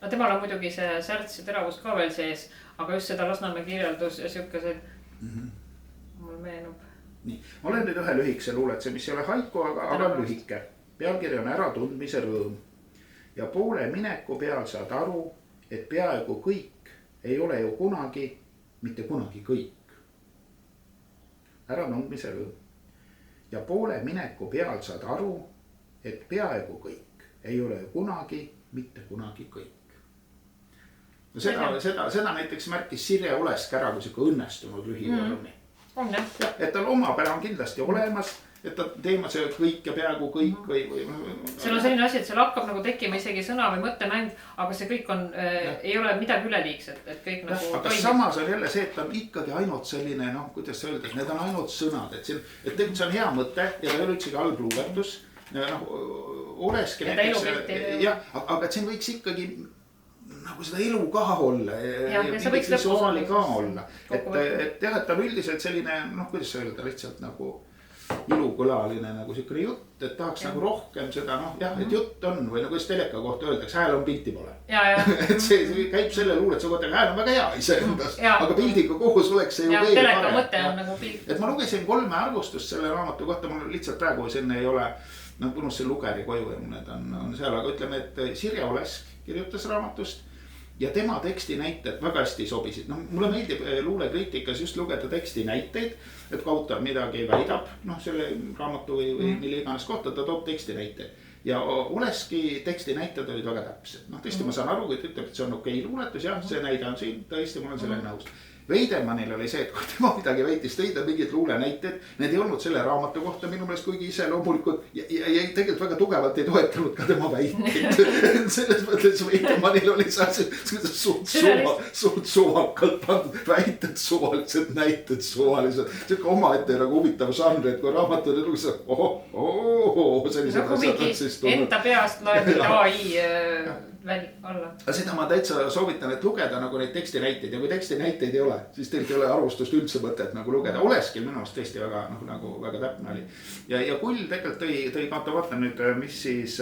temal on muidugi see särts ja teravus ka veel sees, aga just seda Lasnamäe kirjeldus ja siukesed mul meenub. Nii, ma olen nüüd ühe lühikese luuletse, mis ei ole haiku, aga lühike. Pealkiri on äratundmise rõõm. Ja poole mineku peal saad aru, et peaaegu kõik ei ole ju kunagi, mitte kunagi kõik. Äratundmise rõõm. Ja poole mineku peal saad aru, et peaaegu kõik ei ole kunagi, mitte kunagi kõik. No seda näiteks märkis Sirje Olesk ära kui siuke õnnestunud lühivormi. On jah. Et tal omapära on kindlasti olemas, et ta teema see kõik ja peaaegu kõik või. Seal on selline asi, et seal hakkab nagu tekkima isegi sõna või mõttemäng, aga see kõik on, ei ole midagi üleliigset, et kõik nagu aga toimib. Samas on jälle see, et ta on ikkagi ainult selline, noh, kuidas öelda, et need on ainult sõnad, et tegelikult see on hea mõte ja ta ei ole üldsegi halb luuletus. Oleski näiteks, jah, aga et siin võiks ikkagi nagu seda elu ka olla ja visuaali ka olla. Et jah, et ta on üldiselt selline, noh, kuidas öelda, lihtsalt nagu ilukõlaline nagu siukene jutt, et tahaks nagu rohkem seda, noh jah, et jutt on või nagu kuidas teleka kohta öeldakse, hääl on pilti pole. Et see käib selle luule, et sa kohta hääl on väga hea iseendast, aga pildiga koos oleks see ju veel teleka mõte on nagu pilt. Et ma lugesin 3 arvustust selle raamatu kohta, mul lihtsalt praegu sinna ei ole, noh, punus see lugeri koju ja need on seal, aga ütleme, et Sirje Olesk kirjutas raamatust ja tema teksti näited väga hästi sobisid. No, mulle meeldib luulekriitikas just lugeda teksti näiteid, et kui autor midagi väidab, noh, selle raamatu või mille iganes kohta, ta toob teksti näiteid. Ja Oleski teksti näited olid väga täpsed. Noh, tõesti ma saan aru, kui ta ütleb, et see on okei luuletus, jah, see näide on siin, tõesti ma olen selle nõus. Veidemannil oli see, et kui tema midagi väitis, tõid mingid luule näited, need ei olnud selle raamatu kohta minu meelest kuigi ise loomulikult ja tegelikult väga tugevalt ei toetanud ka tema väiteid. Selles mõttes Veidemannil oli see suht suvakalt pandud väited suvaliselt, näited suvaliselt. Siuke omaette nagu huvitav žanr, et kui raamatu oli lugu, siis nagu mingi enda peast loeb AI alla. Seda ma täitsa soovitan, et lugeda nagu neid tekstinäiteid ja kui tekstinäiteid ei ole, siis teilt ei ole arvustust üldse mõtet nagu lugeda. Oleskil minu arust tõesti väga, nagu väga täpne oli. Ja Kull tegelikult tõi vaata nüüd, mis siis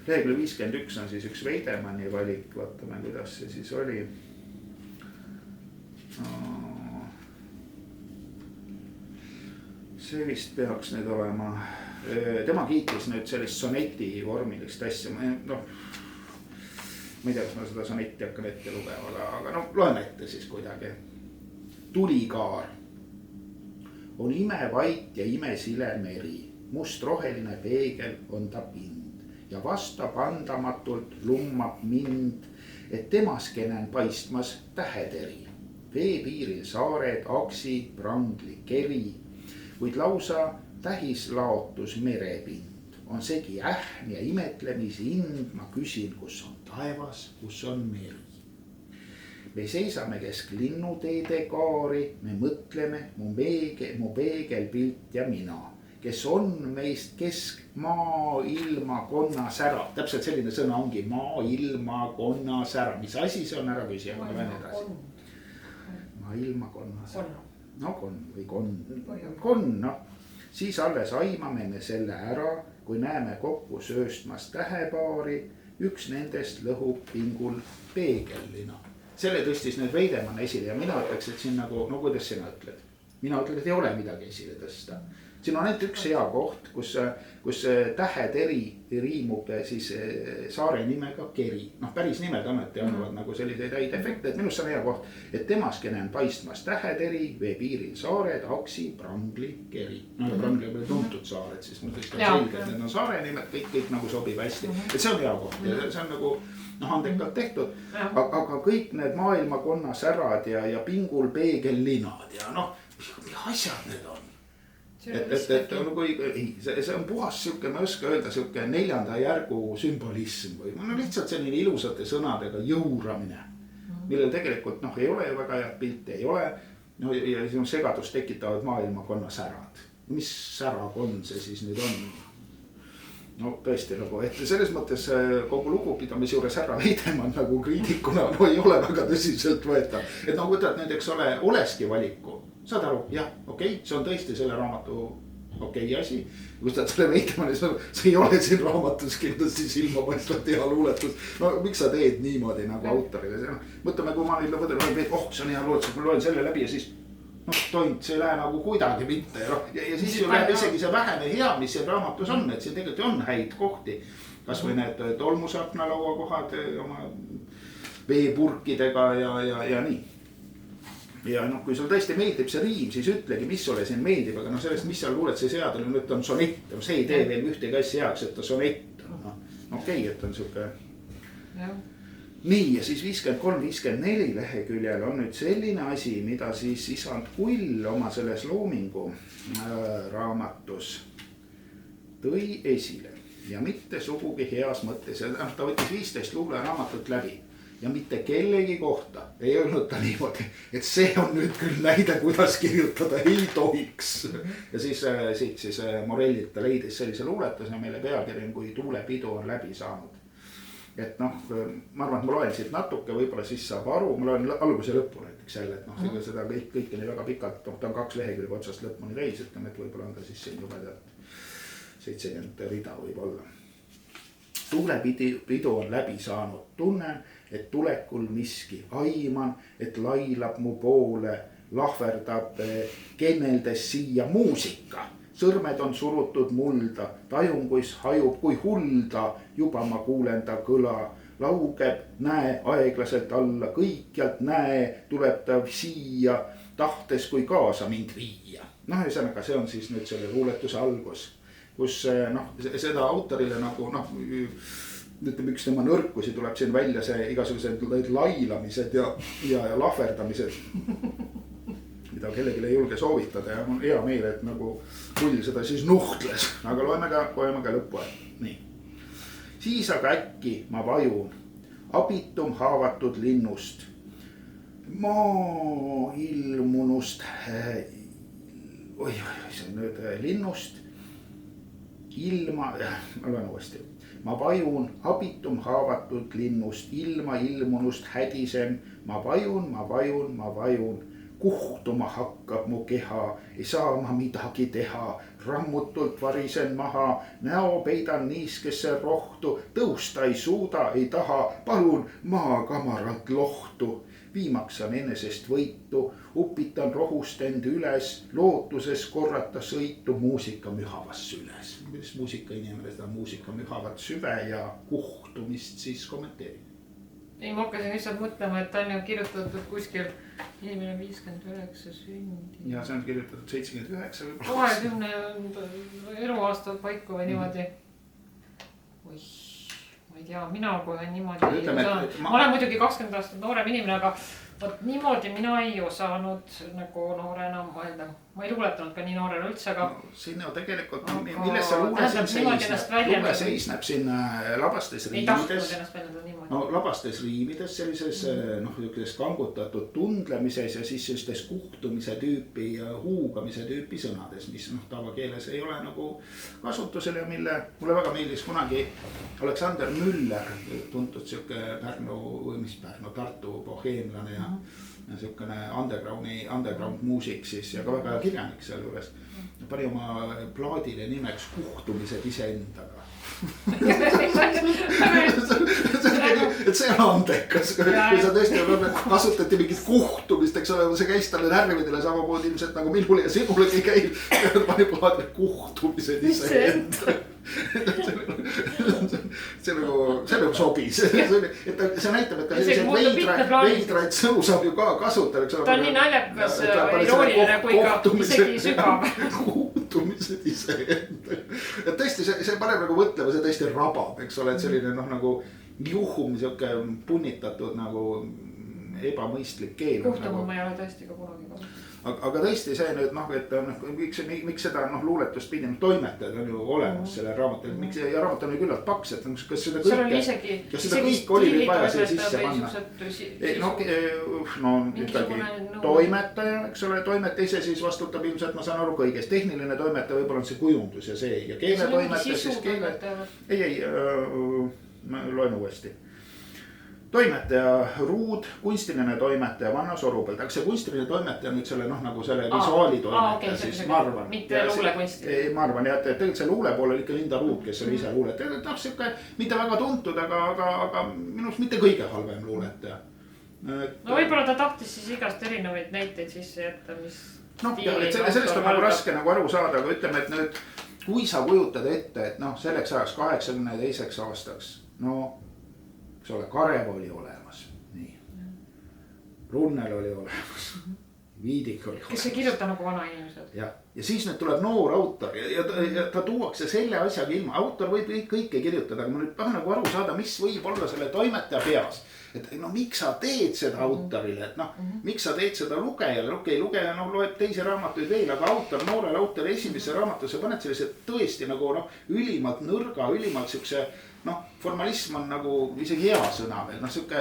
lehekülg 51 on siis üks Veidemanni valik, vaatame kuidas see siis oli. See vist peaks nüüd olema, tema kiitis nüüd sellist soneti vormilist asja, noh. Ma ei tea, kas ma seda sonetti hakkan ette lugema, aga noh, loeme ette siis kuidagi. Tulikaar on imevait ja imesile meri, must roheline peegel on ta pind ja vastapandamatult lummab mind, et temaski näen paistmas täheteri. Veepiiril saared, aksi, prangli, keri, kuid lausa tähislaotus merepind. On segi ähn ja imetlemisi ind, ma küsin, kus on taevas, kus on meri. Me seisame kesk linnuteede kaari, me mõtleme, mu peegelpilt ja mina, kes on meist kesk maailma konna sära. Täpselt selline sõna ongi maailma konna sära. Mis asi see on, ära küsi, aga lähen edasi. Maailma konna sära. No konn või konn, noh. Siis alles aimame me selle ära, kui näeme kokku sööstmas tähepaari, üks nendest lõhub pingul peegelina. Selle tõstis nüüd Veidemann esile ja mina ütleks, et siin nagu, no kuidas sina ütled? Mina ütlen, et ei ole midagi esile tõsta. Siin on ainult üks hea koht, kus täheteri riimub siis saare nimega keri. Noh, päris nimed ometi annavad nagu selliseid häid efekte, et minust see on hea koht, et temaski näen paistmas täheteri, veepiiril saared, aksi, prangli, keri. No ja prangli on tuntud saared, siis mul tõesti on selge, et need on saare nimed, kõik nagu sobib hästi. Et see on hea koht ja see on nagu andekalt tehtud, aga kõik need maailmakonna särad ja pingul peegellinad ja noh, mis asjad need on? Et see on puhas siuke, ma ei oska öelda, siuke 4. järgu sümbolism või no lihtsalt selline ilusate sõnadega jõuramine, millel tegelikult noh, ei ole ju väga head pilti, ei ole. No ja siin segadust tekitavad maailmakonna särad. Mis särakon see siis nüüd on? No tõesti nagu, et selles mõttes kogu lugupidamise juures härra Veidemann nagu kriitikuna no, ei ole väga tõsiselt võetav. Et nagu võtad nüüd, eks ole, Oleski valiku. Saad aru, jah, okei, see on tõesti selle raamatu okei asi. Kui sa selle Veidemanni, see ei ole siin raamatus kindlasti silmapaistvalt hea luuletus. No miks sa teed niimoodi nagu autorile? Mõtleme, kui ma nüüd võtan, see on hea luuletus, ma loen selle läbi ja siis noh, tont, see ei lähe nagu kuidagi mitte. Ja siis ju läheb isegi see vähene hea, mis siin raamatus on, et siin tegelikult on häid kohti. Kas või need tolmusaknalaua kohad oma veepurkidega ja nii. ja noh, kui sul tõesti meeldib see riim, siis ütlegi, mis sulle siin meeldib, aga noh, sellest, mis seal luulet see seada, nüüd on sonett, see ei tee veel ühtegi asja heaks, et ta sonett on, noh okei, et on siuke. Nii ja siis 53-54 leheküljel on nüüd selline asi, mida siis isand Kull oma selles loomingu raamatus tõi esile ja mitte sugugi heas mõttes, ta võttis 15 luuleraamatut läbi. Ja mitte kellegi kohta ei öelnud ta niimoodi, et see on nüüd küll näide, kuidas kirjutada ei tohiks. Ja siis Morellilt ta leidis sellise luuletuse, mille pealkiri on Kui tuulepidu on läbi saanud. Et noh, ma arvan, et ma loen siit natuke, võib-olla siis saab aru, ma loen alguse lõppu näiteks jälle, et noh, seda kõike nii väga pikalt, ta on 2 lehekülge otsast lõpuni täis, ütleme, et võib-olla on ta siis siin juba tead 70 rida võib olla. Tuulepidu on läbi saanud, tunnen, et tulekul miski aiman, et lailab mu poole, lahverdab kenneldes siia muusika. Sõrmed on surutud mulda, tajun, kuis hajub kui hulda, juba ma kuulen ta kõla. Laugeb, näe aeglaselt alla, kõikjalt näe, tuleb ta siia, tahtes kui kaasa mind viia. Noh, ühesõnaga, see on siis nüüd selle luuletuse algus, kus noh, seda autorile nagu noh, ütleme üks tema nõrkusi tuleb siin välja see igasugused lailamised ja lahverdamised, mida kellelegi ei julge soovitada ja on hea meel, et nagu Kull seda siis nuhtles, aga loeme ka lõppu. Nii. Siis aga äkki ma vajun abitum haavatud linnust, maailmunust, see on nüüd linnust, ilma, ma loen uuesti. Ma vajun abitum haavatud linnust, ilma ilmunust hädisem. Ma vajun, kuhtuma hakkab mu keha, ei saa ma midagi teha. Rammutult varisen maha, näo peidan niiskesse rohtu, tõusta ei suuda, ei taha, palun maakamaralt lohtu. Viimaks saan enesest võitu, upitan rohust end üles, lootuses korrata sõitu muusika mühavas süles. Kuidas muusika inimene seda muusika mühavat süve ja kuhtumist siis kommenteerib? Ei, ma hakkasin lihtsalt mõtlema, et ta on ju kirjutatud kuskil inimene 59 sündi. Ja see on kirjutatud 79 võib-olla. 20 eluaastat paiku või niimoodi. Oih. Ma ei tea, mina kohe niimoodi ma olen muidugi 20 aastat noorem inimene, aga võt niimoodi mina ei osanud nagu noorena mõelda. Ma ei luuletanud ka nii noorena üldse, aga siin ju tegelikult, milles see luule siin seisneb? Luule seisneb siin labastes riimides. No labastes riimides sellises kangutatud tundlemises ja siis sellistes kuhtumise tüüpi ja huugamise tüüpi sõnades, mis tavakeeles ei ole nagu kasutusel ja mille mulle väga meeldis kunagi Aleksander Müller, tuntud siuke Tartu boheemlane ja siukene underground muusik siis ja ka väga kirjanik seal juures. Pani oma plaadile nimeks Kuhtumised iseendaga. Et see on andekas, kui sa tõesti kasutati mingit kuhtumist, eks ole, see käis talle närvidele samamoodi ilmselt nagu minule ja sinulegi käib. Pani plaadile Kuhtumised iseendaga. See nagu sobis, see näitab, et ka sellised veidraid sõnu saab ju ka kasutada. Ta on nii naljakas või irooniline kui ka isegi sügav. Kuhtumised iseenda. Et tõesti see paneb nagu mõtlema, see tõesti rabab, eks ole, et selline nagu juhum siuke punnitatud nagu ebamõistlik keel. Kuhtuma ma ei ole tõesti ka kunagi kasutanud. Aga tõesti see nüüd et miks seda luuletust pidi toimetajad on ju olemas selle raamatul, ja raamat on ju küllalt paks, et kas seda kõik oli nüüd vaja siia sisse panna. No ikkagi toimetaja, eks ole, toimetaja ise siis vastutab ilmselt, ma saan aru kõigest, tehniline toimetaja võib-olla on see kujundus ja see ja keele toimetaja siis keele. Ei, ma loen uuesti. Toimetaja Ruud, kunstiline toimetaja Vanna Sorupealt, aga see kunstiline toimetaja nüüd selle nagu selle visuaali toimetaja siis ma arvan. Mitte luulekunstiline. Ma arvan jah, et tegelikult see luule pool oli ikka Linda Ruud, kes oli ise luuletaja. Ta siuke mitte väga tuntud, aga minust mitte kõige halvem luuletaja. No võib-olla ta tahtis siis igast erinevaid näiteid sisse jätta, mis sellest on nagu raske nagu aru saada, aga ütleme, et nüüd kui sa kujutad ette, et selleks ajaks 82 aastaks, eks ole, Karev oli olemas, nii. Runnel oli olemas, Viidik oli. Kes ei kirjuta nagu vanainimesed. Ja siis nüüd tuleb noor autor ja ta tuuakse selle asjaga ilma. Autor võib kõike kirjutada, aga ma nüüd tahan nagu aru saada, mis võib olla selle toimetaja peas. Et no miks sa teed seda autorile, et noh, miks sa teed seda lugejale, lugeja loeb teisi raamatuid veel, aga noorele autori esimesse raamatusse paned sellised tõesti nagu ülimalt nõrga, ülimalt siukse, formalism on nagu isegi hea sõna veel, siuke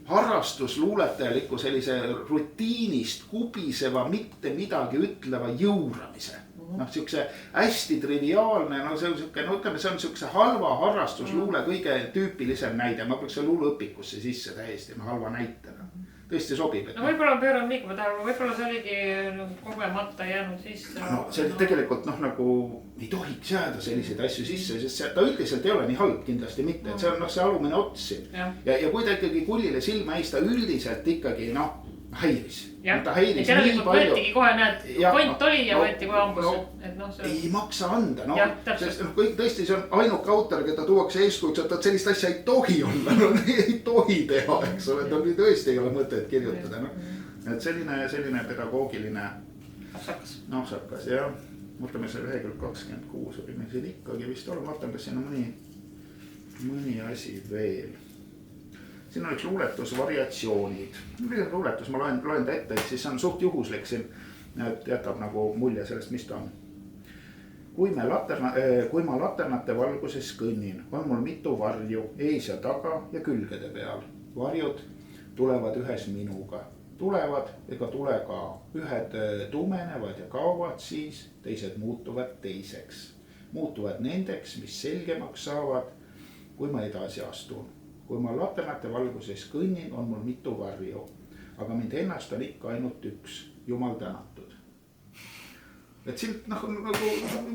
harrastus luuletajaliku sellise rutiinist kubiseva, mitte midagi ütleva jõuramise. Siukse hästi triviaalne, see on siuke, ütleme, see on siukse halva harrastusluule kõige tüüpilisem näide. Ma peaks selle luuleõpikusse sisse täiesti halva näitena. Tõesti sobib. No võib-olla pööran liikuma tähelepanu, võib-olla see oligi kogemata jäänud sisse. See tegelikult nagu ei tohiks jääda selliseid asju sisse, sest ta üldiselt ei ole nii halb kindlasti mitte, et see on see alumine ots siin. Ja kui ta ikkagi kullile silma ees, ta üldiselt ikkagi häiris. Ta häiris nii palju. Võetigi kohe, näed, point oli ja võeti kohe ambusse. Ei maksa anda, sest tõesti see on ainuke autor, keda tuuakse eeskujuks, et sellist asja ei tohi olla, ei tohi teha, eks ole, ta tõesti ei ole mõtet kirjutada. Et selline pedagoogiline apsakas, jah. Mõtleme see lehekülg 26 oli meil siin ikkagi vist olla, vaatan, kas siin on mõni asi veel. Siin on üks luuletus variatsioonid. Luuletus ma loen ta ette, et siis on suht juhuslik siin, et jätab nagu mulje sellest, mis ta on. Kui ma laternate valguses kõnnin, on mul mitu varju ees ja taga ja külgede peal. Varjud tulevad ühes minuga. Tulevad ega tule ka. Ühed tumenevad ja kaovad siis, teised muutuvad teiseks. Muutuvad nendeks, mis selgemaks saavad, kui ma edasi astun. Kui ma laternate valguses kõnnin, on mul mitu varju, aga mind ennast on ikka ainult üks, Jumal tänatud. Et siin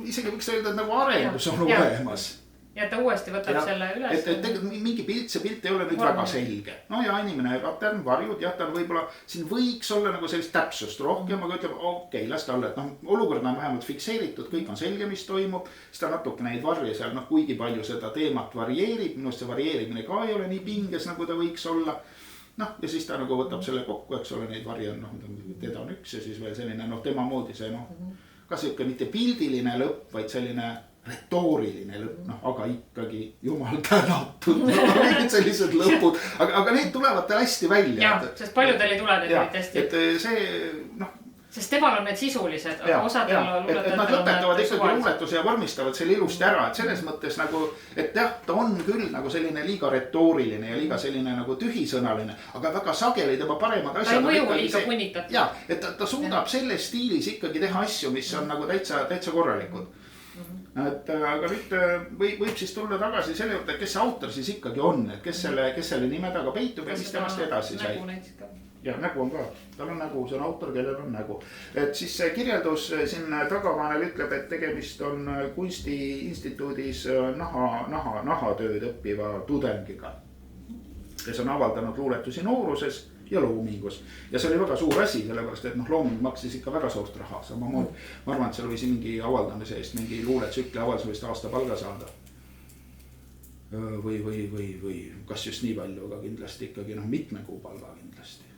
isegi võiks öelda, et nagu arendus on olemas. Ja ta uuesti võtab selle üles. Et mingi see pilt ei ole nüüd väga selge. No ja inimene, latern, varjud, jah, ta võib-olla, siin võiks olla nagu sellist täpsust rohkem, aga ütleb, okei, las ta olla, et olukord on vähemalt fikseeritud, kõik on selge, mis toimub. Siis ta natuke neid varje seal, kuigi palju seda teemat varieerib, minust see varieerimine ka ei ole nii pinges, nagu ta võiks olla. Ja siis ta nagu võtab selle kokku, eks ole, neid varje on, teda on üks ja siis veel selline, tema moodi see, ka siuke mitte pildiline lõpp, vaid selline retooriline lõpp, aga ikkagi Jumal tänatud, sellised lõpud, aga need tulevad tal hästi välja. Jah, sest paljudel ei tule tegelikult hästi. Et see, sest temal on need sisulised, aga osadel luuletajatel on nad lõpetavad ikkagi luuletuse ja vormistavad selle ilusti ära, et selles mõttes nagu, et jah, ta on küll nagu selline liiga retooriline ja liiga selline nagu tühisõnaline, aga väga sageli tema paremad asjad. Ta ei mõju liiga punnitatud. Ja, et ta suudab selles stiilis ikkagi teha asju, mis on nagu täitsa korralikud. Aga nüüd võib siis tulla tagasi selle juurde, kes see autor siis ikkagi on, et kes selle nime taga peitub ja mis temast edasi sai. Ja nägu on ka, tal on nägu, see on autor, kellel on nägu. Et siis see kirjeldus siin tagavaanel ütleb, et tegemist on kunstiinstituudis nahatööd õppiva tudengiga, kes on avaldanud luuletusi nooruses ja loomingus. Ja see oli väga suur asi, sellepärast, et looming maksis ikka väga suurt raha. Samamoodi, ma arvan, et seal võisi mingi avaldamise eest, mingi luuletsükli avaldamist aasta palga saada. Või kas just nii palju, aga kindlasti ikkagi mitme kuu palga kindlasti.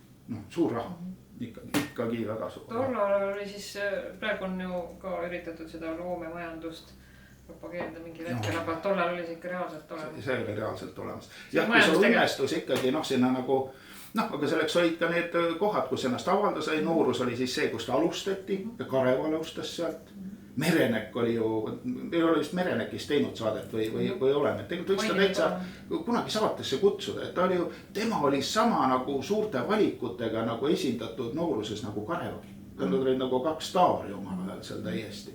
Suur raha, ikkagi väga suur raha. Tollal oli siis, praegu on ju ka üritatud seda loomemajandust propageerida mingi hetkel, aga tollal oli see ikka reaalselt olemas. See oli reaalselt olemas. Ja kui see õnnestus ikkagi sinna nagu, aga selleks olid ka need kohad, kus ennast avaldas, noorus oli siis see, kus ta alustati, Karev alustas sealt. Merenek oli ju, meil oli vist Merenekist teinud saadet või oleme. Tegelikult võiks ta täitsa kunagi saatesse kutsuda, et tema oli sama nagu suurte valikutega nagu esindatud nooruses nagu Karevagi. Nad olid nagu kaks staari omal ajal seal täiesti.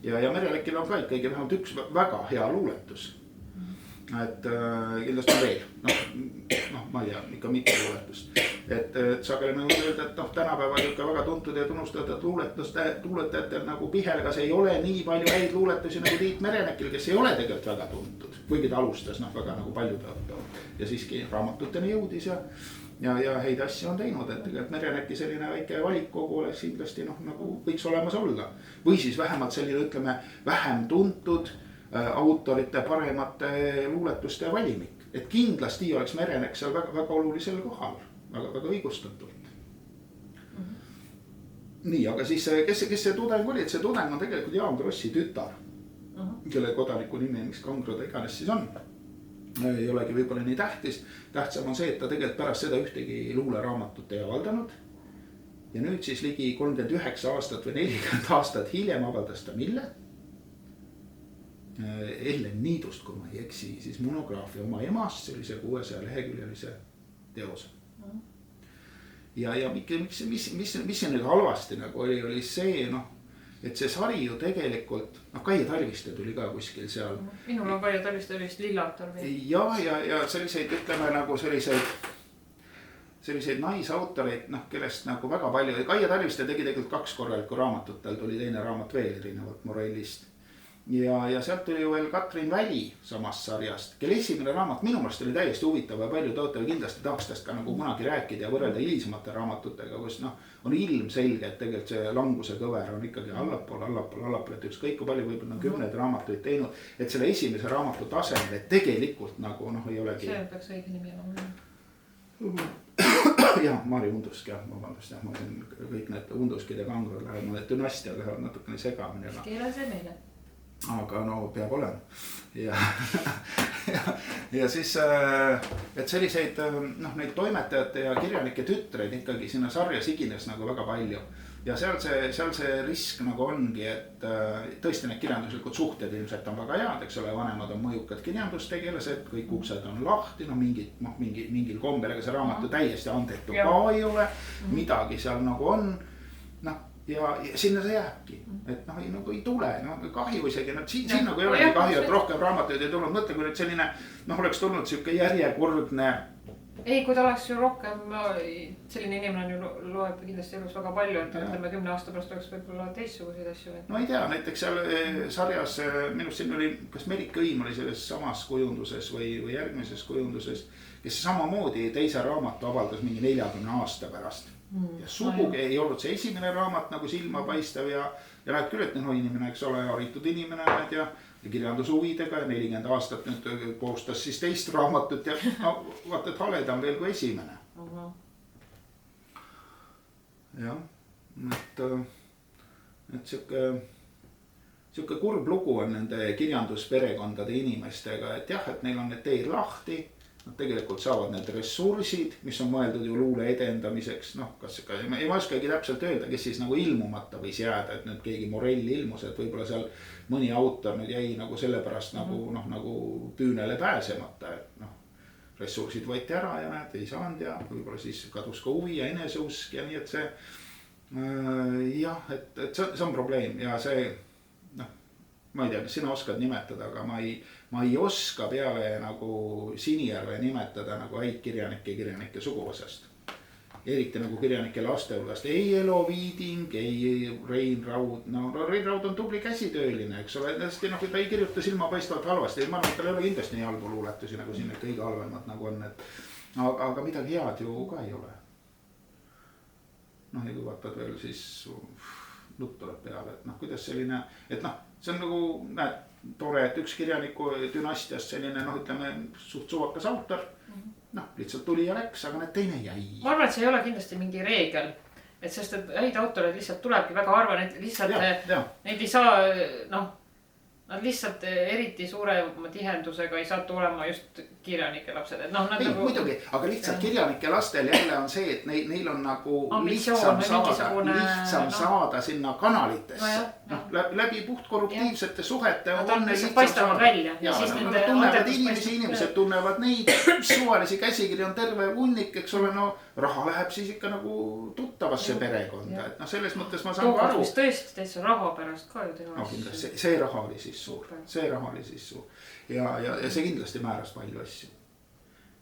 Ja Merenekil on ka ikkagi vähemalt üks väga hea luuletus. Et kindlasti on veel, ma ei tea, ikka mitte luuletust. Et sageli me võime öelda, et tänapäeval ikka väga tuntud ja tunnustatud luuletajatel nagu Pihelgas ei ole nii palju häid luuletusi nagu Tiit Merenekil, kes ei ole tegelikult väga tuntud. Kuigi ta alustas väga nagu palju tõotavad. Ja siiski raamatuteni jõudis ja häid asju on teinud, et tegelikult Mereneki selline väike valikkogu oleks kindlasti nagu võiks olemas olla. Või siis vähemalt selline, ütleme, vähem tuntud autorite paremate luuletuste valimik. Et kindlasti oleks Merenek seal väga olulisel kohal, väga õigustatult. nii, aga siis kes see tudeng oli, et see tudeng on tegelikult Jaan Krossi tütar, kelle kodaniku nimi, miks Kangro ta iganes siis on. Ei olegi võib-olla nii tähtis. Tähtsam on see, et ta tegelikult pärast seda ühtegi luuleraamatut ei avaldanud. Ja nüüd siis ligi 39 aastat või 40 aastat hiljem avaldas ta mille? Ellen Niidust, kui ma ei eksi, siis monograafia oma emast, see oli see 600 leheküljelise teos. Ja mis see nüüd halvasti nagu oli see, noh, et see sari ju tegelikult, noh, Kaie Talviste tuli ka kuskil seal. Minul on Kaie Talviste vist Lillatar või? Ja selliseid, ütleme nagu selliseid naisautoreid, noh, kellest nagu väga palju. Kaie Talviste tegi tegelikult 2 korralikku raamatut, tal tuli teine raamat veel erinevalt Morellist. Ja sealt tuli ju veel Katrin Väli samast sarjast, kelle esimene raamat minu meelest oli täiesti huvitav ja palju tõotav kindlasti tahaks tast ka nagu kunagi rääkida ja võrrelda hilisemate raamatutega, kus noh, on ilmselge, et tegelikult see languse kõver on ikkagi allapool, et ükskõik kui palju võib-olla 10 raamatuid teinud, et selle esimese raamatu tasemel, et tegelikult nagu noh, ei olegi. See peaks õige nimi olema. Jah, Mari Undusk, jah, vabandust, jah, ma olen kõik need Unduskid ja Kangrod lähevad, need dünastiad lähevad natukene segamini. Keele see meile. Aga no peab olema. Ja siis, et selliseid, noh, neid toimetajate ja kirjanike tütreid ikkagi sinna sarja sigines nagu väga palju. Ja seal see risk nagu ongi, et tõesti need kirjanduslikud suhted ilmselt on väga head, eks ole, vanemad on mõjukad kirjandustegelased, kõik uksed on lahti, no mingil kombel, aga see raamatu täiesti andetu ka ei ole, midagi seal nagu on, noh. Ja sinna see jääbki, et noh, nagu ei tule, no kahju isegi, no siin nagu ei olegi kahju, et rohkem raamatuid ei tulnud. Mõtle, kui nüüd selline, noh, oleks tulnud siuke järjekordne. Ei, kui ta oleks ju rohkem, selline inimene ju loeb kindlasti elus väga palju, et ütleme 10 aasta pärast oleks võib-olla teistsuguseid asju. No ei tea, näiteks seal sarjas, minust siin oli, kas Merike Õim oli selles samas kujunduses või järgmises kujunduses, kes samamoodi teise raamatu avaldas mingi 40 aasta pärast. Ja sugugi ei olnud see esimene raamat nagu silmapaistev ja näed küll, et noh, inimene, eks ole, haritud inimene ja kirjandushuvidega ja 40 aastat nüüd koostas siis teist raamatut ja no, vaata, et haledam veel kui esimene. Jah, et siuke kurb lugu on nende kirjandusperekondade inimestega, et jah, et neil on need teed lahti. Nad tegelikult saavad need ressursid, mis on mõeldud ju luule edendamiseks, noh, kas ei ma oskagi täpselt öelda, kes siis nagu ilmumata võis jääda, et nüüd keegi Morell ilmus, et võib-olla seal mõni autor nüüd jäi nagu sellepärast nagu, noh, nagu püünele pääsemata, et noh, ressursid võeti ära ja näed, ei saanud ja võib-olla siis kadus ka huvi ja eneseusk ja nii, et see, jah, et see on probleem ja see, noh, ma ei tea, kas sina oskad nimetada, aga ma ei oska peale nagu Sinijärve nimetada nagu häid kirjanike suguvõsast. Eriti nagu kirjanike laste hulgast. Ei Elo Viiding, ei Rein Raud. No Rein Raud on tubli käsitööline, eks ole. No, ta ei kirjuta silmapaistvalt halvasti. Ma arvan, et tal ei ole kindlasti nii halbu luuletusi nagu siin kõige halvemad nagu on. Aga midagi head ju ka ei ole. Noh, ja kui vaatad veel, siis nutt tuleb peale. Et noh, kuidas selline, et noh, see on nagu, näed, tore, et üks kirjaniku dünastiast selline, noh, ütleme, suht suvakas autor, noh, lihtsalt tuli ja läks, aga need teine jäi. Ma arvan, et see ei ole kindlasti mingi reegel, et sest, et häid autoreid lihtsalt tulebki väga harva, neid lihtsalt, neid ei saa, noh, nad lihtsalt eriti suurema tihendusega ei saa tulema just kirjanike lapsed, et noh, nad ei, nagu. Muidugi, aga lihtsalt kirjanike lastel jälle on see, et neil on nagu lihtsam saada sinna kanalitesse. Läbi puht korruptiivsete suhete on neil lihtsam saada. Ja nad tunnevad inimesed tunnevad neid, suvalisi käsikiri on terve hunnik, eks ole, no raha läheb siis ikka nagu tuttavasse perekonda, et noh, selles mõttes ma saan aru. Mis tõesti täitsa raha pärast ka ju teha. No kindlasti, see raha oli siis suur, ja see kindlasti määras palju asju.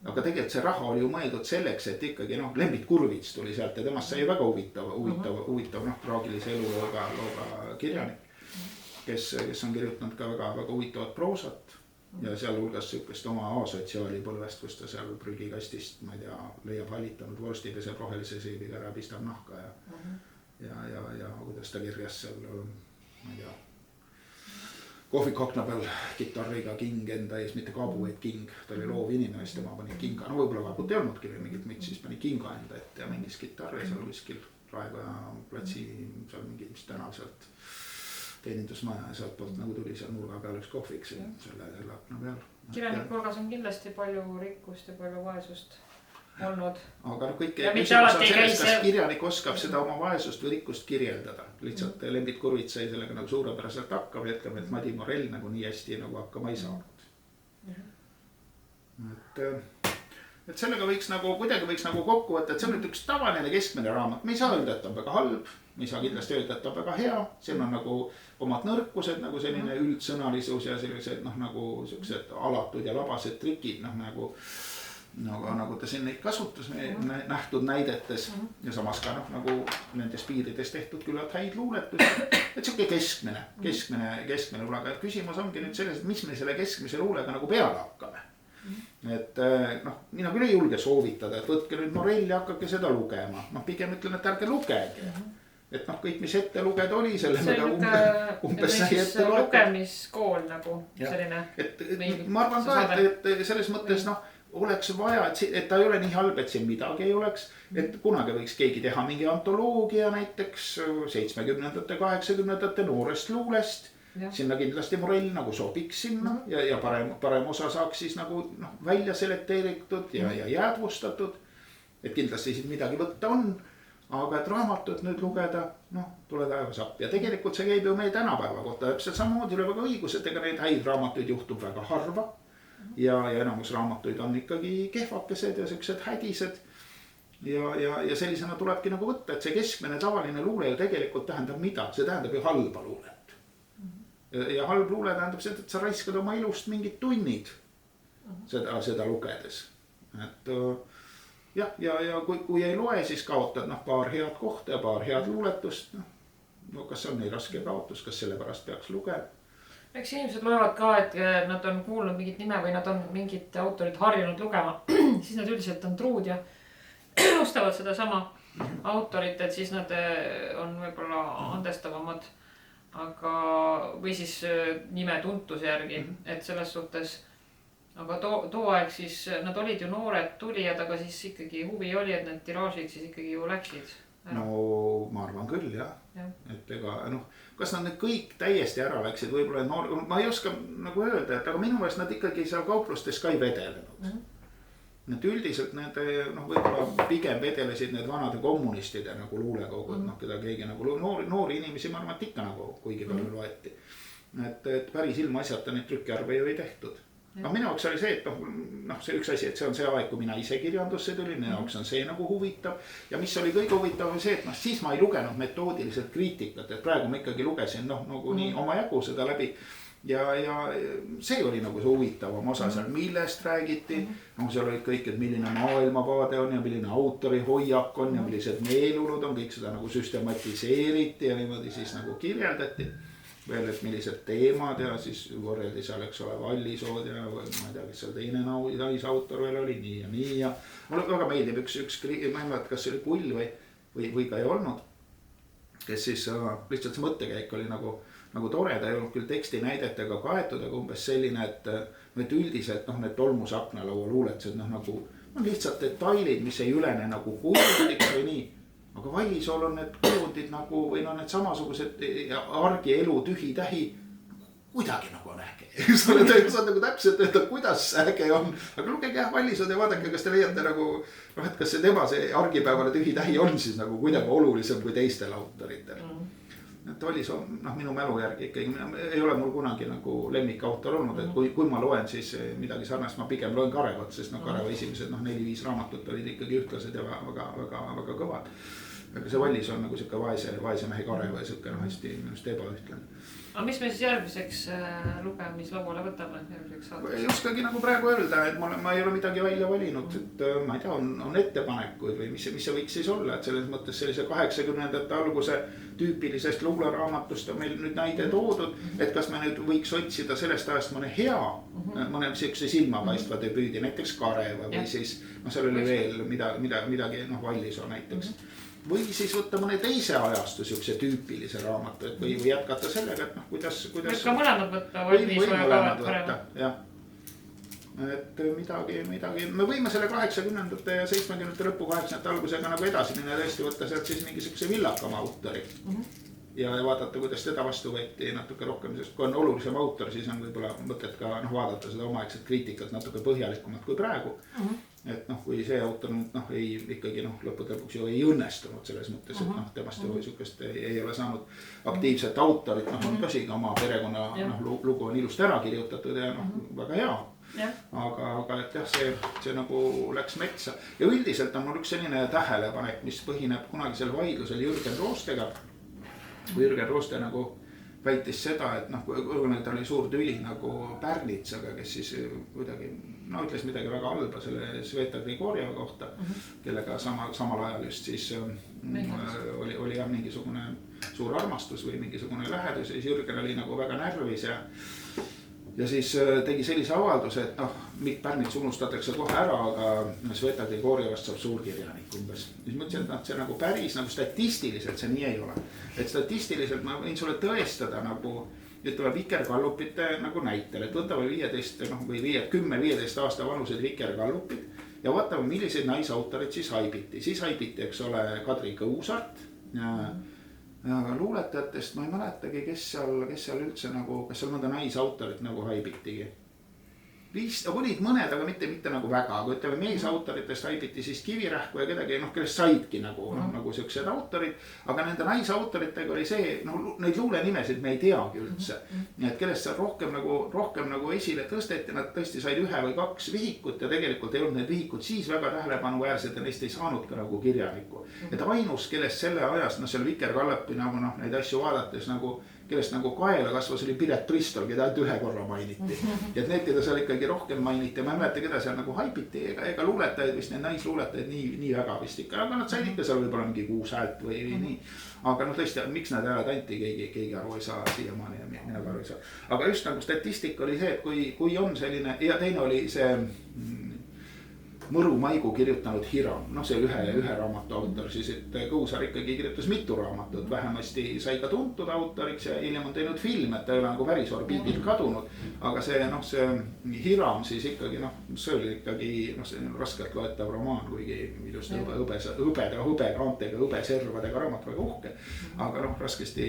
Aga tegelikult see raha oli ju mõeldud selleks, et ikkagi noh, Lembit Kurvits tuli sealt ja temast sai väga huvitav noh, traagilise elulooga kirjanik, kes on kirjutanud ka väga huvitavat proosat ja sealhulgas sihukest oma asotsiaali põlvest, kus ta seal prügikastist, ma ei tea, leiab valitanud vorsti, peseb rohelise seibiga ära, pistab nahka ja kuidas ta kirjas seal, ma ei tea, kohvikakna peal kitarriga King enda ees, mitte Kaabu, vaid King, ta oli loov inimene, siis tema pani kinga, no võib-olla Kaabut ei olnudki või mingit müts, siis pani kinga enda ette ja mingis kitarri seal kuskil Raekoja platsi seal mingi, mis tänav sealt teenindusmaja ja sealt poolt nagu tuli seal nurga peal üks kohviks selle akna peal. Kirjaniku hulgas on kindlasti palju rikkust ja palju vaesust olnud. Aga kõike küsimus on sellest, kas kirjanik oskab seda oma vaesust või rikkust kirjeldada. Lihtsalt Lembit Kurvits sai sellega nagu suurepäraselt hakkama ja ütleme, et Madi Morell nagu nii hästi nagu hakkama ei saanud. Et sellega võiks nagu, kuidagi võiks nagu kokku võtta, et see on nüüd üks tavaline keskmine raamat. Me ei saa öelda, et on väga halb, me ei saa kindlasti öelda, et on väga hea. Siin on nagu omad nõrkused, nagu selline üldsõnalisus ja sellised nagu sellised alatud ja labased trikid, nagu ta siin neid kasutas nähtud näidetes ja samas ka nagu nendes piirides tehtud küllalt häid luuletusi. Et siuke keskmine luulega. Küsimus ongi nüüd selles, et mis me selle keskmise luulega nagu peale hakkame. Et mina küll ei julge soovitada, et võtke nüüd Morell ja hakake seda lugema. Pigem ütlen, et ärge lugege. Et kõik, mis ette lugeda oli, selle umbes sai ette loeta. Lugemiskool nagu selline. Ma arvan ka, et selles mõttes oleks vaja, et ta ei ole nii halb, et siin midagi ei oleks. Et kunagi võiks keegi teha mingi antoloogia näiteks 70-ndate, 80-ndate noorest luulest. Sinna kindlasti Morell nagu sobiks sinna ja parem osa saaks siis nagu välja seleteeritud ja jäädvustatud. Et kindlasti siin midagi võtta on, aga et raamatut nüüd lugeda, tule taevas appi. Ja tegelikult see käib ju meie tänapäeva kohta. Täpselt samamoodi oli väga õigus, et ega neid häid raamatuid juhtub väga harva. Ja enamus raamatuid on ikkagi kehvakesed ja sellised hädised. Ja sellisena tulebki nagu võtta, et see keskmine tavaline luule ju tegelikult tähendab mida? See tähendab ju halba luulet. Ja halb luule tähendab seda, et sa raiskad oma ilust mingid tunnid seda lugedes. Et ja kui ei loe, siis kaotad paar head kohta ja paar head luuletust. Kas see on nii raske kaotus, kas selle pärast peaks lugema? Eks inimesed loevad ka, et nad on kuulnud mingit nime või nad on mingit autorit harjunud lugema. Siis nad üldiselt on truud ja ostavad seda sama autorit, et siis nad on võib-olla andestavamad. Aga, või siis nime tuntuse järgi, et selles suhtes, aga too aeg siis nad olid ju noored tulijad, aga siis ikkagi huvi oli, et need tiraažid siis ikkagi ju läksid. No ma arvan küll jah. Et ega kas nad need kõik täiesti ära läksid, võib-olla ma ei oska nagu öelda, et aga minu meelest nad ikkagi seal kauplustes ka ei vedelenud. Need üldiselt need võib-olla pigem vedelesid need vanade kommunistide nagu luulekogud, keda keegi nagu noori inimesi ma arvan, et ikka nagu kuigi palju loeti. Et päris ilma asjata neid trükiarve ju ei tehtud. Minu jaoks oli see, et see üks asi, et see on see aeg, kui mina ise kirjandusse tulin, minu jaoks on see nagu huvitav. Ja mis oli kõige huvitav see, et siis ma ei lugenud metoodiliselt kriitikat, et praegu ma ikkagi lugesin nagu nii oma jagu seda läbi. Ja see oli nagu see huvitavam osa seal, millest räägiti. Seal olid kõik, et milline maailmavaade on ja milline autori hoiak on ja millised meelulud on, kõik seda nagu süstematiseeriti ja niimoodi siis nagu kirjeldati. Veel, et millised teemad ja siis võrreldi seal, eks ole, Vallisood ja ma ei tea, kes seal teine naisautor veel oli, nii ja nii ja. Mulle väga meeldib üks, ma ei mõelda, kas see oli Kull või ka ei olnud, kes siis lihtsalt see mõttekäik oli nagu tore, ta ei olnud küll teksti näidetega kaetud, aga umbes selline, et üldiselt need tolmusaknalaua luuletused nagu lihtsalt detailid, mis ei ülene nagu kujundiks või nii. Aga Vallisool on need kujundid nagu või need samasugused argielu tühi-tähi kuidagi nagu on äge. Sa saad nagu täpselt öelda, kuidas äge on. Aga lugege jah Vallisood ja vaadake, kas te leiate nagu, et kas see tema see argipäevane tühi-tähi on siis nagu kuidagi olulisem kui teistel autoritel. Et Vallisool, minu mälu järgi ikkagi ei ole mul kunagi nagu lemmikautor olnud, et kui ma loen siis midagi sarnast, ma pigem loen Karevat, sest Kareva esimesed 4-5 raamatut olid ikkagi ühtlased ja väga kõvad. Aga see Vallisool on nagu siuke vaese mehe Kareva ja siuke hästi minust ebaühtlane. Aga mis me siis järgmiseks lugemislauale võtame? Ei oskagi nagu praegu öelda, et ma ei ole midagi välja valinud, et ma ei tea, on ettepanekuid või mis see võiks siis olla, et selles mõttes sellise 80-ndate alguse tüüpilisest luuleraamatust on meil nüüd näide toodud, et kas me nüüd võiks otsida sellest ajast mõne hea, mõne siukse silmapaistva debüüdi, näiteks Kareva või siis, seal oli veel midagi, Vallisool näiteks. Või siis võtta mõne teise ajastu siukse tüüpilise raamatu, et või jätkata sellega, et kuidas... Võib ka mõlemad võtta, Vallisool ja Kareva. et midagi, me võime selle 80ndate ja 70ndate lõpu 80ndate algusega nagu edasi minna ja tõesti võtta sealt siis mingisuguse villakama autori. Ja vaadata, kuidas teda vastu võeti natuke rohkem, sest kui on olulisem autor, siis on võib-olla mõtet ka vaadata seda omaaegset kriitikat natuke põhjalikumalt kui praegu. Et kui see autor ei ikkagi lõppude lõpuks ju ei õnnestunud selles mõttes, et temast ju sukest ei ole saanud aktiivset autorit, on tõsi ka oma perekonna lugu on ilusti ära kirjutatud ja väga hea. Aga et jah, see nagu läks metsa ja üldiselt on mul üks selline tähelepanek, mis põhineb kunagisel vaidlusel Jürgen Roostega. Kui Jürgen Rooste nagu väitis seda, et kuna ta oli suur tüli nagu Pärnitsaga, kes siis kuidagi ütles midagi väga halba selle Sveta Grigorjeva kohta, kellega samal ajal just siis oli mingisugune suur armastus või mingisugune lähedus ja siis Jürgen oli nagu väga närvis ja siis tegi sellise avalduse, et Mikk Pärnits unustatakse kohe ära, aga Sveta Grigorjevast saab suurkirjanik umbes. Siis mõtlesin, et see nagu päris nagu statistiliselt see nii ei ole. Et statistiliselt ma võin sulle tõestada nagu, ütleme vikergallupite nagu näitel, et võtame 15 või 10-15 aasta vanused vikergallupid ja vaatame, milliseid naisautorid siis haibiti. Siis haibiti, eks ole, Kadri Kõusart ja luuletajatest ma ei mäletagi, kes seal üldse nagu, kas seal mõnda naisautorit nagu haibitigi. Olid mõned, aga mitte nagu väga, aga ütleme meesautoritest haibiti siis Kivirähku ja kedagi, kellest saidki nagu siuksed autorid, aga nende naisautoritega oli see, neid luulenimesid me ei teagi üldse. Nii et kellest seal rohkem nagu esile tõsteti, nad tõesti said 1 või 2 vihikut ja tegelikult ei olnud need vihikud siis väga tähelepanuväärsed ja neist ei saanud ka nagu kirjanikku. Et ainus, kellest selle ajast, seal Vikergallupi nagu neid asju vaadates kellest nagu kaela kasvas oli Piret Bristol, keda ainult 1 korra mainiti. Ja et need, keda seal ikkagi rohkem mainiti, ma ei mäleta, keda seal nagu haibiti, ega luuletajaid vist, need naisluuletajaid nii väga vist ikka, aga nad said ikka seal võib-olla mingi 6 häält või nii. Aga tõesti, miks nad hääled anti, keegi aru ei saa siiamaani ja mina aru ei saa. Aga just nagu statistika oli see, et kui on selline, ja teine oli see Mõru Maigu kirjutanud Hiram, see ühe raamatu autor siis, et Kõusar ikkagi kirjutas mitu raamatut, vähemasti sai ka tuntud autoriks ja hiljem on teinud film, et ta ei ole nagu päris orbiidilt kadunud. Aga see Hiram siis ikkagi, see oli ikkagi raskelt loetav romaan, kuigi ilusti hõbekaantega, hõbeservadega raamat väga uhke. Aga raskesti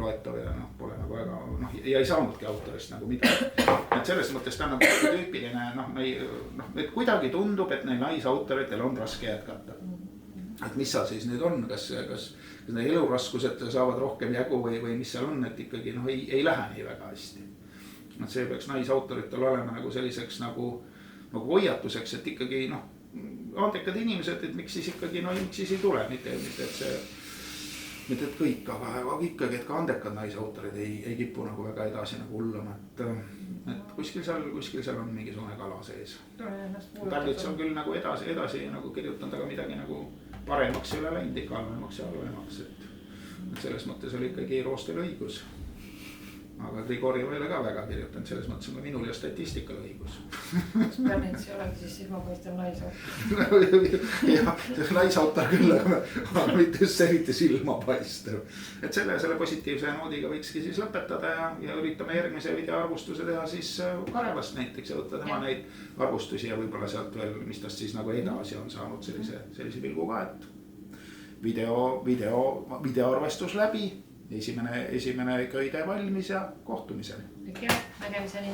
loetav ja pole nagu väga, ja ei saanudki autorist nagu midagi. Et selles mõttes ta on nagu tüüpiline, et kuidagi tundub, et neil naisautoritel on raske jätkata. Et mis seal siis nüüd on, kas need eluraskused saavad rohkem jagu või mis seal on, et ikkagi ei lähe nii väga hästi. Et see peaks naisautoritel olema nagu selliseks nagu hoiatuseks, et ikkagi andekad inimesed, et miks siis ikkagi, miks siis ei tule, mitte et kõik, aga ikkagi, et ka andekad naisautorid ei kipu nagu väga edasi nagu hullama, et kuskil seal on mingisugune kala sees. Pärlits on küll nagu edasi nagu kirjutanud, aga midagi nagu paremaks ei ole läinud, ikka halvemaks ja halvemaks, et selles mõttes oli ikkagi Roostel õigus. Aga Grigorjev ei ole ka väga kirjutanud, selles mõttes on ka minul ja statistikal õigus. Kas Pärnits ei olegi siis silmapaistev naisautor? Jah, naisautor küll, aga mitte just eriti silmapaistev. Et selle positiivse noodiga võikski siis lõpetada ja üritame järgmise videoarvustuse teha siis Karevast näiteks ja võtta tema neid arvustusi ja võib-olla sealt veel, mis tast siis nagu edasi on saanud sellise pilgu ka, et videoarvestus läbi. Esimene köide valmis ja kohtumiseni. Kõik nägemiseni.